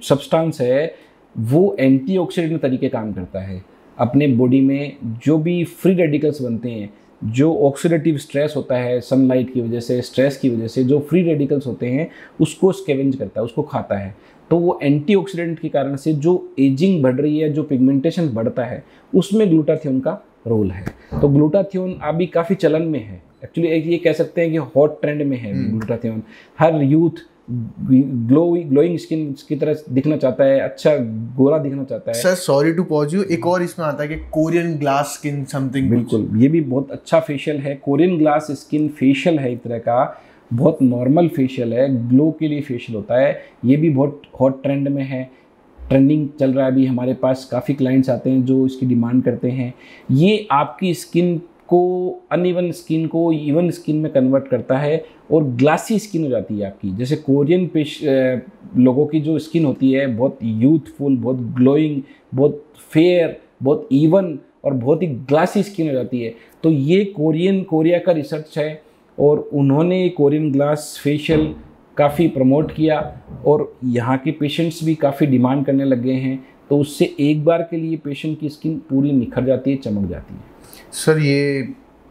सब्सटेंस है वो एंटीऑक्सीडेंट तरीके काम करता है। अपने बॉडी में जो भी फ्री रेडिकल्स बनते हैं, जो ऑक्सीडेटिव स्ट्रेस होता है सनलाइट की वजह से, स्ट्रेस की वजह से जो फ्री रेडिकल्स होते हैं उसको स्कैवेंज करता है, उसको खाता है। तो वो एंटीऑक्सीडेंट के कारण से जो एजिंग बढ़ रही है, जो पिगमेंटेशन बढ़ता है, उसमें ग्लूटाथियोन का रोल है। तो ग्लूटाथियोन अभी काफ़ी चलन में है, एक्चुअली ये कह सकते हैं कि हॉट ट्रेंड में है ग्लूटाथियोन। हर यूथ ग्लोइंग स्किन की तरह दिखना चाहता है, अच्छा गोरा दिखना चाहता है। Sir sorry to pause you, एक और इसमें आता है कि कोरियन ग्लास स्किन समथिंग। बिल्कुल, ये भी बहुत अच्छा फेशियल है। कोरियन ग्लास स्किन फेशियल है, एक तरह का बहुत नॉर्मल फेशियल है, ग्लो के लिए फेशियल होता है। ये भी बहुत हॉट ट्रेंड में है, ट्रेंडिंग चल रहा है अभी। हमारे पास काफ़ी क्लाइंट्स आते हैं जो इसकी डिमांड करते हैं। ये आपकी स्किन को, अनइवन स्किन को इवन स्किन में कन्वर्ट करता है और ग्लासी स्किन हो जाती है आपकी। जैसे कोरियन लोगों की जो स्किन होती है बहुत यूथफुल, बहुत ग्लोइंग, बहुत फेयर, बहुत इवन और बहुत ही ग्लासी स्किन हो जाती है। तो ये कोरिया का रिसर्च है और उन्होंने कोरियन ग्लास फेशियल काफ़ी प्रमोट किया और यहाँ के पेशेंट्स भी काफ़ी डिमांड करने लग गए हैं। तो उससे एक बार के लिए पेशेंट की स्किन पूरी निखर जाती है, चमक जाती है। सर ये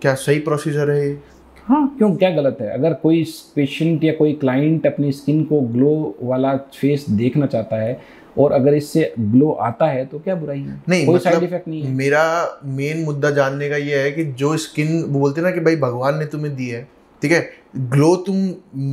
क्या सही प्रोसीजर है? हाँ, क्यों, क्या गलत है? अगर कोई पेशेंट या कोई क्लाइंट अपनी स्किन को ग्लो वाला फेस देखना चाहता है और अगर इससे ग्लो आता है तो क्या बुराई है? नहीं, कोई मतलब साइड इफेक्ट नहीं है। मेरा मेन मुद्दा जानने का ये है कि जो स्किन बोलते हैं ना कि भाई भगवान ने तुम्हें दी है, ठीक है, ग्लो तुम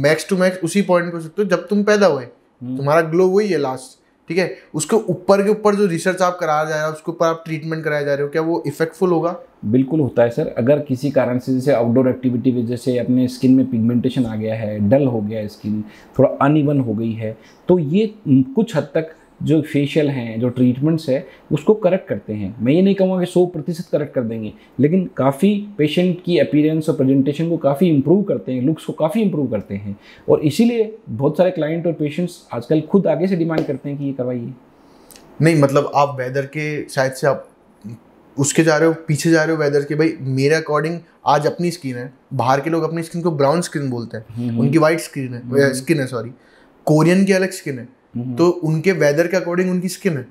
मैक्स टू मैक्स उसी पॉइंट पे सकते हो जब तुम पैदा हुए, तुम्हारा ग्लो वही है लास्ट, ठीक है। उसके ऊपर के ऊपर जो रिसर्च आप करा जा रहे हो, उसके ऊपर आप ट्रीटमेंट कराया जा रहे हो, क्या वो इफेक्टफुल होगा? बिल्कुल होता है सर। अगर किसी कारण से, जैसे आउटडोर एक्टिविटी वजह से अपने स्किन में पिगमेंटेशन आ गया है, डल हो गया है स्किन, थोड़ा अनइवन हो गई है, तो ये कुछ हद तक जो फेशियल हैं, जो ट्रीटमेंट्स है, उसको करेक्ट करते हैं। मैं ये नहीं कहूँगा कि 100% करेक्ट कर देंगे, लेकिन काफ़ी पेशेंट की अपीयरेंस और प्रेजेंटेशन को काफ़ी इंप्रूव करते हैं, लुक्स को काफ़ी इंप्रूव करते हैं। और इसीलिए बहुत सारे क्लाइंट और पेशेंट्स आजकल खुद आगे से डिमांड करते हैं कि ये करवाइए। नहीं, मतलब आप वेदर के शायद से आप उसके जा रहे हो, पीछे जा रहे हो वेदर के, भाई मेरे अकॉर्डिंग आज अपनी स्किन है, बाहर के लोग अपनी स्किन को ब्राउन स्किन बोलते हैं, उनकी वाइट स्किन है सॉरी, कोरियन की अलग स्किन है, तो उनके वेदर के अकॉर्डिंग उनकी स्किन है,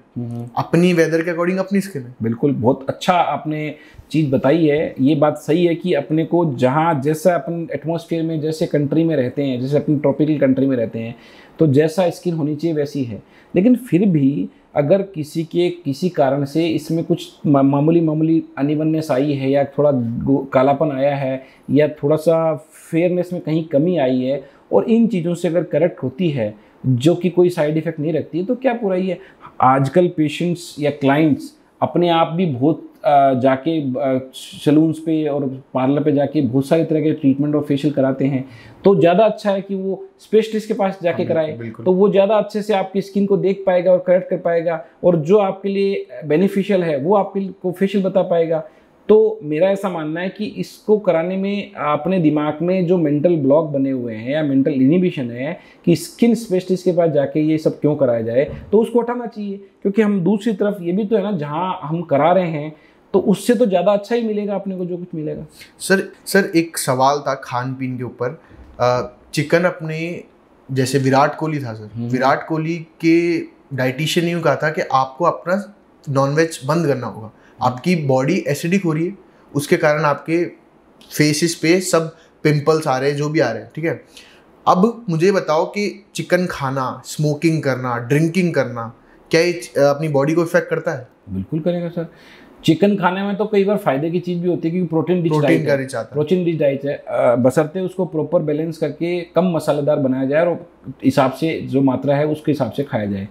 अपनी वेदर के अकॉर्डिंग अपनी स्किन है। बिल्कुल, बहुत अच्छा आपने चीज़ बताई है। ये बात सही है कि अपने को जहाँ जैसा अपन एटमॉस्फेयर में, जैसे कंट्री में रहते हैं, जैसे अपन ट्रॉपिकल कंट्री में रहते हैं, तो जैसा स्किन होनी चाहिए वैसी है। लेकिन फिर भी अगर किसी कारण से इसमें कुछ मामूली अनइवननेस आई है, या थोड़ा कालापन आया है, या थोड़ा सा फेयरनेस में कहीं कमी आई है, और इन चीज़ों से अगर करेक्ट होती है, जो कि कोई साइड इफ़ेक्ट नहीं रखती है, तो क्या बुराई है। आजकल पेशेंट्स या क्लाइंट्स अपने आप भी बहुत जाके सैलून्स पे और पार्लर पे जाके बहुत सारी तरह के ट्रीटमेंट और फेशियल कराते हैं। तो ज़्यादा अच्छा है कि वो स्पेशलिस्ट के पास जाके कराए, तो वो ज़्यादा अच्छे से आपकी स्किन को देख पाएगा और करेक्ट कर पाएगा, और जो आपके लिए बेनिफिशियल है वो आपको फेशियल बता पाएगा। तो मेरा ऐसा मानना है कि इसको कराने में अपने दिमाग में जो मेंटल ब्लॉक बने हुए हैं या मेंटल इनिबिशन है कि स्किन स्पेशलिस्ट के पास जाके ये सब क्यों कराया जाए, तो उसको हटाना चाहिए। क्योंकि हम दूसरी तरफ ये भी तो है ना, जहाँ हम करा रहे हैं तो उससे तो ज़्यादा अच्छा ही मिलेगा अपने को, जो कुछ मिलेगा। सर एक सवाल था खान पीन के ऊपर। चिकन अपने, जैसे विराट कोहली था सर, विराट कोहली के डाइटिशियन ने कहा था कि आपको अपना नॉनवेज बंद करना होगा, आपकी बॉडी एसिडिक हो रही है, उसके कारण आपके फेसेस पे सब पिंपल्स आ रहे हैं, जो भी आ रहे हैं, ठीक है। अब मुझे बताओ कि चिकन खाना, स्मोकिंग करना, ड्रिंकिंग करना, क्या ये अपनी बॉडी को इफेक्ट करता है? बिल्कुल करेगा सर। चिकन खाने में तो कई बार फायदे की चीज़ भी होती है, क्योंकि प्रोटीन रिच डाइट है, बशर्ते उसको प्रॉपर बैलेंस करके कम मसालेदार बनाया जाए और हिसाब से जो मात्रा है उसके हिसाब से खाया जाए।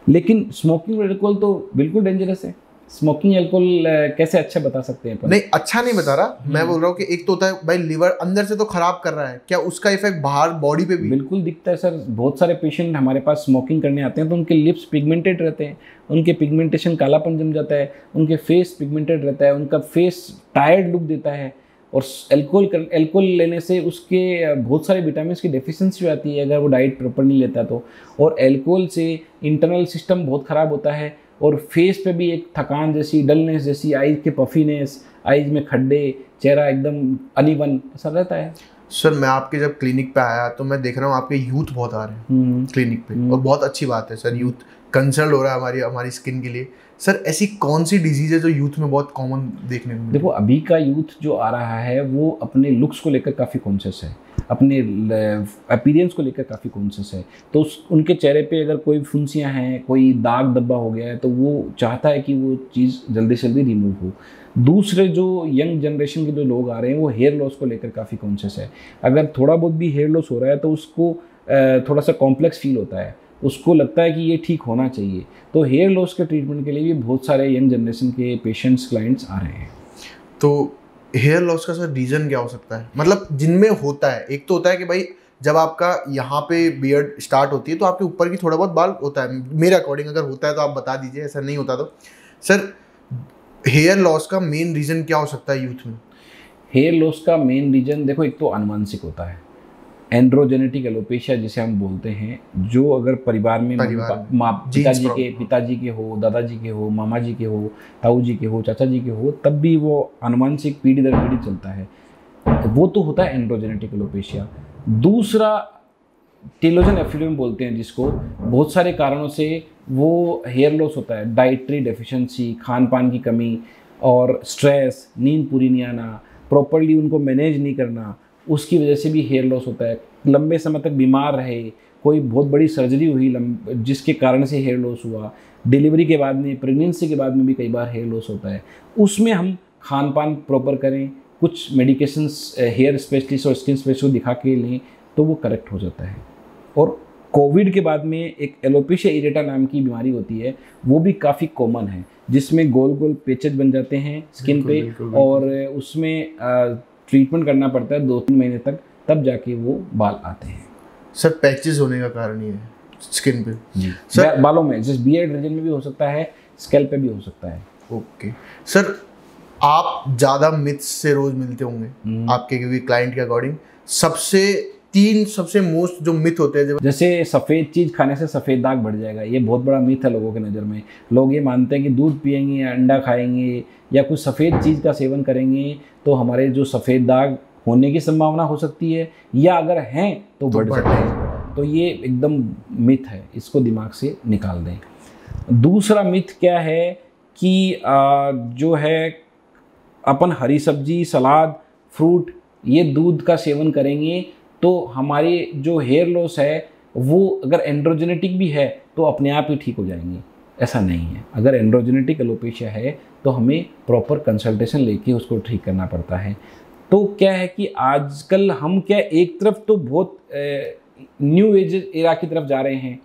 लेकिन स्मोकिंग अल्कोहल तो बिल्कुल डेंजरस है। स्मोकिंग अल्कोहल कैसे अच्छा बता सकते हैं? नहीं, अच्छा नहीं बता रहा, मैं बोल रहा हूँ कि एक तो होता है भाई लिवर अंदर से तो खराब कर रहा है, क्या उसका इफेक्ट बाहर बॉडी पे भी? बिल्कुल दिखता है सर। बहुत सारे पेशेंट हमारे पास स्मोकिंग करने आते हैं तो उनके लिप्स पिगमेंटेड रहते हैं, उनके पिगमेंटेशन कालापन जम जाता है, उनके फेस पिगमेंटेड रहता है, उनका फेस टायर्ड लुक देता है। और अल्कोहल लेने से उसके बहुत सारे विटामिन की डेफिशिएंसी आती है अगर वो डाइट प्रॉपर नहीं लेता तो। और अल्कोहल से इंटरनल सिस्टम बहुत ख़राब होता है, और फेस पे भी एक थकान जैसी, डलनेस जैसी, आईज के पफीनेस, आईज में खड्डे, चेहरा एकदम अनइवन ऐसा रहता है। सर मैं आपके जब क्लिनिक पे आया तो मैं देख रहा हूँ आपके यूथ बहुत आ रहे हैं क्लिनिक पे, और बहुत अच्छी बात है सर, यूथ कंसर्न हो रहा है हमारी स्किन के लिए। सर ऐसी कौन सी डिजीज है जो यूथ में बहुत कॉमन देखने को? देखो, अभी का यूथ जो आ रहा है वो अपने लुक्स को लेकर काफ़ी कॉन्शियस है, अपने अपीयरेंस को लेकर काफ़ी कॉन्शियस है। तो उनके चेहरे पे अगर कोई फुंसियाँ हैं, कोई दाग धब्बा हो गया है, तो वो चाहता है कि वो चीज़ जल्दी से जल्दी रिमूव हो। दूसरे जो यंग जनरेशन के जो लोग आ रहे हैं वो हेयर लॉस को लेकर काफ़ी कॉन्शियस है। अगर थोड़ा बहुत भी हेयर लॉस हो रहा है तो उसको थोड़ा सा कॉम्प्लेक्स फील होता है, उसको लगता है कि ये ठीक होना चाहिए। तो हेयर लॉस के ट्रीटमेंट के लिए भी बहुत सारे यंग जनरेशन के पेशेंट्स, क्लाइंट्स आ रहे हैं। तो हेयर लॉस का सर रीज़न क्या हो सकता है? मतलब जिनमें होता है, एक तो होता है कि भाई जब आपका यहाँ पे बियर्ड स्टार्ट होती है तो आपके ऊपर की थोड़ा बहुत बाल होता है, मेरे अकॉर्डिंग अगर होता है तो आप बता दीजिए, ऐसा नहीं होता तो। सर हेयर लॉस का मेन रीज़न क्या हो सकता है यूथ में? हेयर लॉस का मेन रीज़न देखो, एक तो अनुवांशिक होता है, एंड्रोजेनेटिक एलोपेशिया जिसे हम बोलते हैं, जो अगर परिवार में पिताजी के हो, दादाजी के हो, मामा जी के हो, ताऊ जी के हो, चाचा जी के हो, तब भी वो अनुवांशिक पीढ़ी दर पीढ़ी चलता है, वो तो होता है एंड्रोजेनेटिक एलोपेशिया। दूसरा टेलोजन एफिड्यूम बोलते हैं जिसको, बहुत सारे कारणों से वो हेयर लॉस होता है। डाइटरी डेफिशिएंसी, खान पान की कमी, और स्ट्रेस, नींद पूरी नहीं आना, प्रॉपरली उनको मैनेज नहीं करना, उसकी वजह से भी हेयर लॉस होता है। लंबे समय तक बीमार रहे, कोई बहुत बड़ी सर्जरी हुई जिसके कारण से हेयर लॉस हुआ, डिलीवरी के बाद में, प्रेगनेंसी के बाद में भी कई बार हेयर लॉस होता है। उसमें हम खान पान प्रॉपर करें, कुछ मेडिकेशंस हेयर स्पेशलिस्ट और स्किन स्पेशलिस्ट को दिखा के लें तो वो करेक्ट हो जाता है। और कोविड के बाद में एक एलोपेशिया इरेटा नाम की बीमारी होती है, वो भी काफ़ी कॉमन है, जिसमें गोल गोल पेचेज बन जाते हैं स्किन पे, और उसमें ट्रीटमेंट करना पड़ता है 2-3 महीने तक, तब जाके वो बाल आते हैं। सर पैचेस होने का कारण ये है स्किन पे? जी सर, बालों में जैसे बियर्ड रीजन में भी हो सकता है, स्कैल्प पे भी हो सकता है। ओके सर, आप ज़्यादा मिथ्स से रोज मिलते होंगे आपके, क्योंकि क्लाइंट के अकॉर्डिंग सबसे 3 सबसे मोस्ट जो मिथ होते हैं। जैसे सफ़ेद चीज़ खाने से सफ़ेद दाग बढ़ जाएगा, ये बहुत बड़ा मिथ है लोगों की नज़र में। लोग ये मानते हैं कि दूध पिएंगे या अंडा खाएंगे या कुछ सफ़ेद चीज़ का सेवन करेंगे तो हमारे जो सफ़ेद दाग होने की संभावना हो सकती है, या अगर हैं तो बढ़ सकते हैं। तो ये एकदम मिथ है, इसको दिमाग से निकाल दें। दूसरा मिथ क्या है कि जो है अपन हरी सब्जी, सलाद, फ्रूट, ये दूध का सेवन करेंगे तो हमारे जो हेयर लॉस है वो अगर एंड्रोजेनेटिक भी है तो अपने आप ही ठीक हो जाएंगे। ऐसा नहीं है। अगर एंड्रोजेनेटिक एलोपेशिया है तो हमें प्रॉपर कंसल्टेशन लेके उसको ठीक करना पड़ता है। तो क्या है कि आजकल हम क्या एक तरफ तो बहुत न्यू एज एरा की तरफ जा रहे हैं,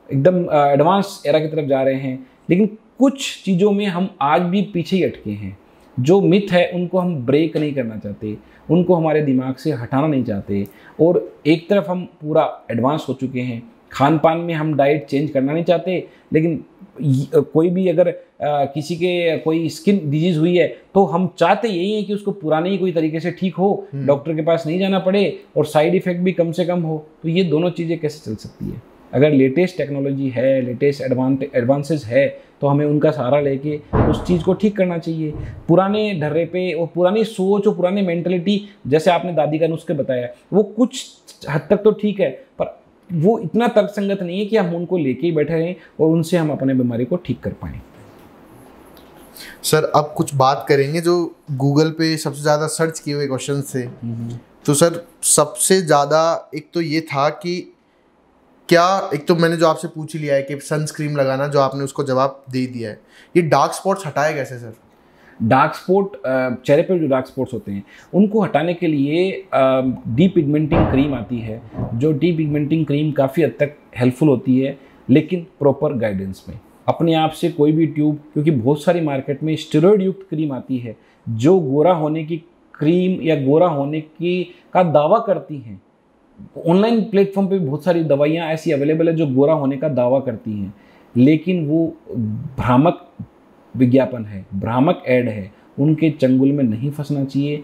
एकदम एडवांस एरा की तरफ जा रहे हैं, लेकिन कुछ चीज़ों में हम आज भी पीछे ही अटके हैं। जो मिथ है उनको हम ब्रेक नहीं करना चाहते, उनको हमारे दिमाग से हटाना नहीं चाहते। और एक तरफ हम पूरा एडवांस हो चुके हैं, खान पान में हम डाइट चेंज करना नहीं चाहते, लेकिन कोई भी अगर किसी के कोई स्किन डिजीज़ हुई है तो हम चाहते यही है कि उसको पुराने ही कोई तरीके से ठीक हो, डॉक्टर के पास नहीं जाना पड़े और साइड इफ़ेक्ट भी कम से कम हो। तो ये दोनों चीज़ें कैसे चल सकती है? अगर लेटेस्ट टेक्नोलॉजी है, लेटेस्ट एडवांसेस है तो हमें उनका सहारा लेके उस चीज़ को ठीक करना चाहिए। पुराने ढर्रे पे और पुरानी सोच और पुरानी मेंटलिटी, जैसे आपने दादी का नुस्खे बताया, वो कुछ हद तक तो ठीक है, पर वो इतना तर्कसंगत नहीं है कि हम उनको लेके ही बैठे रहें और उनसे हम अपने बीमारी को ठीक कर पाएँ। सर अब कुछ बात करेंगे जो गूगल पे सबसे ज़्यादा सर्च किए हुए क्वेश्चन थे। तो सर सबसे ज़्यादा एक तो ये था कि क्या, एक तो मैंने जो आपसे पूछ ही लिया है कि सनस्क्रीन लगाना, जो आपने उसको जवाब दे दिया है। ये डार्क स्पॉट्स हटाए कैसे सर? डार्क स्पॉट, चेहरे पर जो डार्क स्पॉट्स होते हैं उनको हटाने के लिए डी पिगमेंटिंग क्रीम आती है। जो डी पिगमेंटिंग क्रीम काफ़ी हद तक हेल्पफुल होती है, लेकिन प्रॉपर गाइडेंस में। अपने आप से कोई भी ट्यूब, क्योंकि बहुत सारी मार्केट में स्टेरॉइड युक्त क्रीम आती है जो गोरा होने की क्रीम या गोरा होने की का दावा करती हैं। ऑनलाइन प्लेटफॉर्म पे बहुत सारी दवाइयाँ ऐसी अवेलेबल है जो गोरा होने का दावा करती हैं, लेकिन वो भ्रामक विज्ञापन है, भ्रामक ऐड है। उनके चंगुल में नहीं फंसना चाहिए।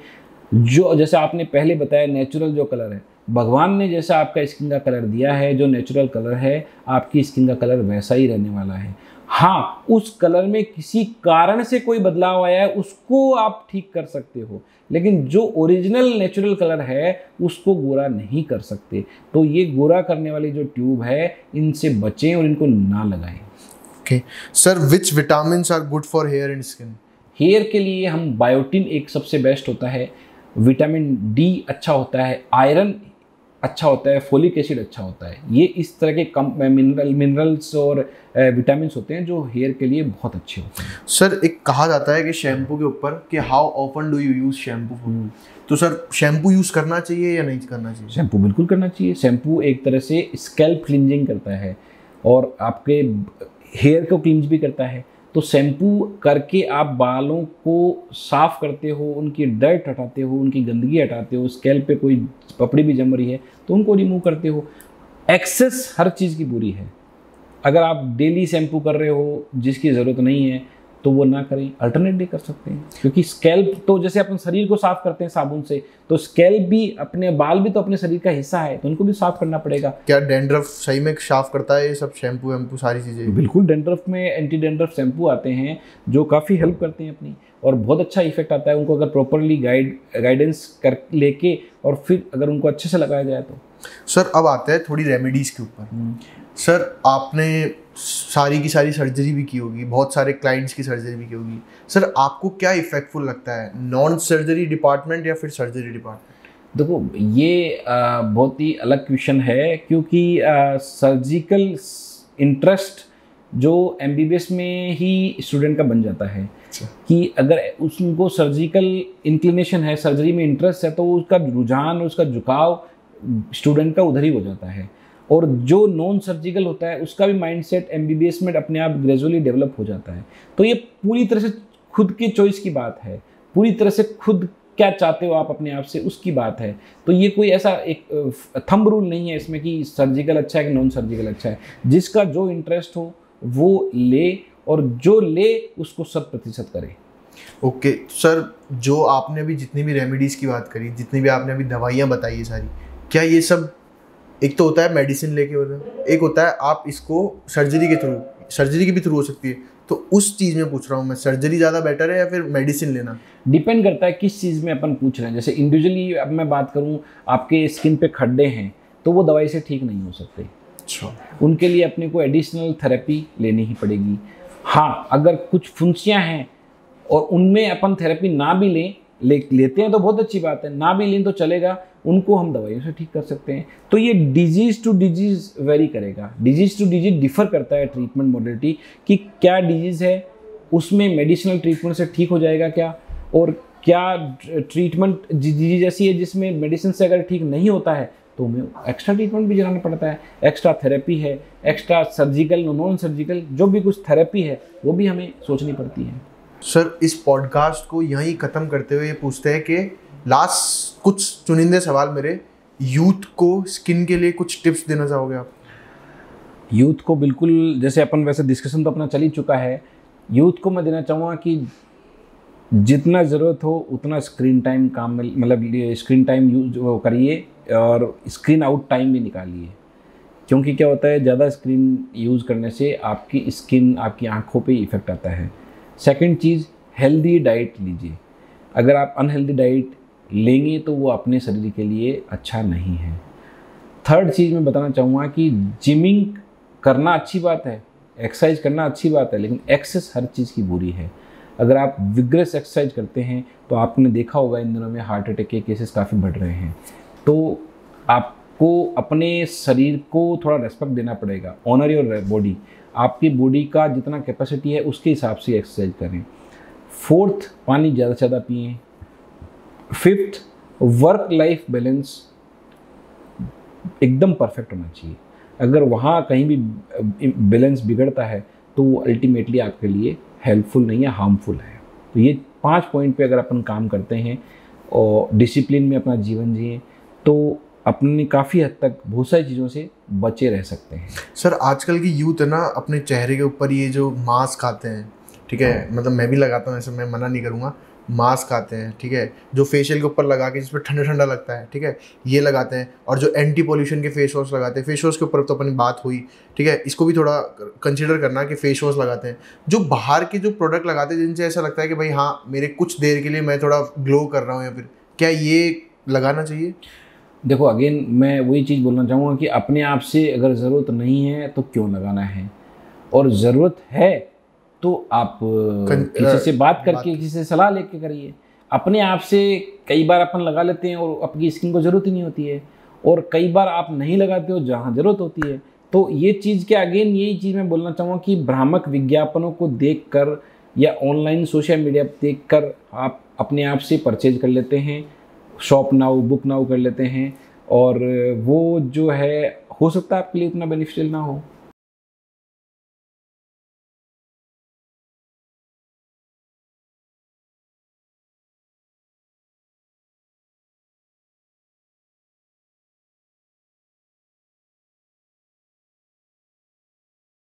जो जैसे आपने पहले बताया, नेचुरल जो कलर है, भगवान ने जैसा आपका स्किन का कलर दिया है, जो नेचुरल कलर है, आपकी स्किन का कलर वैसा ही रहने वाला है। हाँ, उस कलर में किसी कारण से कोई बदलाव आया है उसको आप ठीक कर सकते हो, लेकिन जो ओरिजिनल नेचुरल कलर है उसको गोरा नहीं कर सकते। तो ये गोरा करने वाली जो ट्यूब है, इनसे बचें और इनको ना लगाएं। Okay sir, which vitamin are good for hair and skin? Hair के लिए हम बायोटिन एक सबसे बेस्ट होता है, विटामिन डी अच्छा होता है, आयरन अच्छा होता है, फोलिक एसिड अच्छा होता है। ये इस तरह के कम मिनरल्स और विटामिन होते हैं जो हेयर के लिए बहुत अच्छे होते हैं। सर एक कहा जाता है कि शैम्पू के ऊपर कि how often do you use shampoo? तो सर शैम्पू यूज़ करना चाहिए या नहीं करना चाहिए? शैम्पू बिल्कुल करना चाहिए। शैम्पू एक तरह से स्कैल्प क्लींजिंग करता है और आपके हेयर को क्लींज भी करता है। तो शैम्पू करके आप बालों को साफ़ करते हो, उनकी डर्ट हटाते हो, उनकी गंदगी हटाते हो, स्कैल्प पे कोई पपड़ी भी जम रही है तो उनको रिमूव करते हो। एक्सेस हर चीज़ की बुरी है। अगर आप डेली शैम्पू कर रहे हो जिसकी ज़रूरत नहीं है तो वो ना करें, अल्टरनेट भी कर सकते हैं। क्योंकि स्कैल्प तो जैसे अपन शरीर को साफ़ करते हैं साबुन से, तो स्कैल्प भी, अपने बाल भी तो अपने शरीर का हिस्सा है, तो उनको भी साफ़ करना पड़ेगा। क्या डैंड्रफ सही में साफ करता है ये सब शैम्पू वैम्पू सारी चीज़ें? बिल्कुल, डैंड्रफ में एंटी डैंड्रफ शैम्पू आते हैं जो काफ़ी हेल्प करते हैं अपनी, और बहुत अच्छा इफेक्ट आता है उनको अगर प्रॉपरली गाइडेंस कर लेके और फिर अगर उनको अच्छे से लगाया जाए तो। सर अब आते हैं थोड़ी रेमेडीज़ के ऊपर। सर आपने सारी की सारी सर्जरी भी की होगी, बहुत सारे क्लाइंट्स की सर्जरी भी की होगी। सर आपको क्या इफेक्टफुल लगता है, नॉन सर्जरी डिपार्टमेंट या फिर सर्जरी डिपार्टमेंट? देखो, ये बहुत ही अलग क्वेश्चन है, क्योंकि सर्जिकल इंटरेस्ट जो एमबीबीएस में ही स्टूडेंट का बन जाता है। कि अगर उसको सर्जिकल इंक्लिनेशन है, सर्जरी में इंटरेस्ट है, तो उसका रुझान, उसका झुकाव स्टूडेंट का उधर ही हो जाता है। और जो नॉन सर्जिकल होता है उसका भी माइंडसेट एमबीबीएस में अपने आप ग्रेजुअली डेवलप हो जाता है। तो ये पूरी तरह से खुद की चॉइस की बात है, पूरी तरह से खुद क्या चाहते हो आप अपने आप से, उसकी बात है। तो ये कोई ऐसा एक थंब रूल नहीं है इसमें कि सर्जिकल अच्छा है कि नॉन सर्जिकल अच्छा है। जिसका जो इंटरेस्ट हो वो ले, और जो ले उसको 100% करे। ओके सर, जो आपने अभी जितनी भी रेमेडीज़ की बात करी, जितनी भी आपने अभी दवाइयाँ बताई है सारी, क्या ये सब, एक तो होता है मेडिसिन लेके हो रहे हो, एक होता है आप इसको सर्जरी की भी थ्रू हो सकती है, तो उस चीज़ में पूछ रहा हूँ मैं, सर्जरी ज़्यादा बेटर है या फिर मेडिसिन लेना? डिपेंड करता है किस चीज़ में अपन पूछ रहे हैं। जैसे इंडिविजुअली अब मैं बात करूँ, आपके स्किन पे खड्डे हैं तो वो दवाई से ठीक नहीं हो सकते। अच्छा। उनके लिए अपने को एडिशनल थेरेपी लेनी ही पड़ेगी। हाँ, अगर कुछ फुंसियाँ हैं और उनमें अपन थेरेपी ना भी लेते हैं तो बहुत अच्छी बात है, ना भी लें तो चलेगा, उनको हम दवाइयों से ठीक कर सकते हैं। तो ये डिजीज़ टू डिजीज़ वेरी करेगा, डिजीज़ टू डिजीज़ डिफ़र करता है ट्रीटमेंट मॉडलिटी कि क्या डिजीज़ है, उसमें मेडिसिनल ट्रीटमेंट से ठीक हो जाएगा क्या, और क्या ट्रीटमेंट डिजीज ऐसी है जिसमें मेडिसिन से अगर ठीक नहीं होता है तो हमें एक्स्ट्रा ट्रीटमेंट भी कराना पड़ता है, एक्स्ट्रा थेरेपी है, एक्स्ट्रा सर्जिकल नॉन सर्जिकल जो भी कुछ थेरेपी है वो भी हमें सोचनी पड़ती है। सर इस पॉडकास्ट को यहीं ख़त्म करते हुए ये पूछते हैं कि लास्ट कुछ चुनिंदे सवाल मेरे, यूथ को स्किन के लिए कुछ टिप्स देना चाहोगे आप? यूथ को बिल्कुल, जैसे अपन वैसे डिस्कशन तो अपना चल ही चुका है, यूथ को मैं देना चाहूँगा कि जितना ज़रूरत हो उतना स्क्रीन टाइम काम में, मतलब स्क्रीन टाइम यूज करिए और स्क्रीन आउट टाइम भी निकालिए। क्योंकि क्या होता है, ज़्यादा स्क्रीन यूज़ करने से आपकी स्किन, आपकी आँखों पे इफ़ेक्ट आता है। सेकंड चीज़, हेल्दी डाइट लीजिए। अगर आप अनहेल्दी डाइट लेंगे तो वो अपने शरीर के लिए अच्छा नहीं है। थर्ड चीज़ मैं बताना चाहूँगा कि जिमिंग करना अच्छी बात है, एक्सरसाइज करना अच्छी बात है, लेकिन एक्सेस हर चीज़ की बुरी है। अगर आप विग्रेस एक्सरसाइज करते हैं तो आपने देखा होगा इन दिनों में हार्ट अटैक के केसेस काफ़ी बढ़ रहे हैं। तो आपको अपने शरीर को थोड़ा रेस्पेक्ट देना पड़ेगा, ऑनर योर बॉडी। आपकी बॉडी का जितना कैपेसिटी है उसके हिसाब से एक्सरसाइज करें। फोर्थ, पानी ज़्यादा से ज़्यादा पिएँ। फिफ्थ, वर्क लाइफ बैलेंस एकदम परफेक्ट होना चाहिए। अगर वहाँ कहीं भी बैलेंस बिगड़ता है तो वो अल्टीमेटली आपके लिए हेल्पफुल नहीं है, हार्मफुल है। तो ये 5 पॉइंट पे अगर अपन काम करते हैं और डिसिप्लिन में अपना जीवन जिए तो अपने काफ़ी हद तक बहुत सारी चीज़ों से बचे रह सकते हैं। सर आजकल की यूथ है ना, अपने चेहरे के ऊपर ये जो मास्क आते हैं, ठीक है, मतलब मैं भी लगाता हूँ, ऐसे मैं मना नहीं करूँगा, मास्क आते हैं, ठीक है, जो फेशियल के ऊपर लगा के जिस पर ठंडा ठंडा लगता है, ठीक है, ये लगाते हैं, और जो एंटी पोल्यूशन के फेस वॉश लगाते हैं, फेस वॉश के ऊपर तो अपनी बात हुई, ठीक है, इसको भी थोड़ा कंसिडर करना कि फेस वॉश लगाते हैं। जो बाहर के जो प्रोडक्ट लगाते हैं जिनसे ऐसा लगता है कि भाई हाँ मेरे कुछ देर के लिए मैं थोड़ा ग्लो कर रहा हूँ, या फिर क्या ये लगाना चाहिए? देखो, अगेन मैं वही चीज़ बोलना चाहूँगा कि अपने आप से अगर ज़रूरत नहीं है तो क्यों लगाना है, और ज़रूरत है तो आप किसी से बात करके, किसी से सलाह लेके करिए। अपने आप से कई बार अपन लगा लेते हैं और अपनी स्किन को ज़रूरत ही नहीं होती है, और कई बार आप नहीं लगाते हो जहाँ ज़रूरत होती है। तो ये चीज़ के अगेन यही चीज़ मैं बोलना चाहूँगा कि भ्रामक विज्ञापनों को देखकर या ऑनलाइन सोशल मीडिया देखकर आप अपने आप से परचेज कर लेते हैं, शॉप नाउ, बुक नाउ कर लेते हैं, और वो जो है हो सकता है आपके लिए इतना बेनिफिशियल ना हो।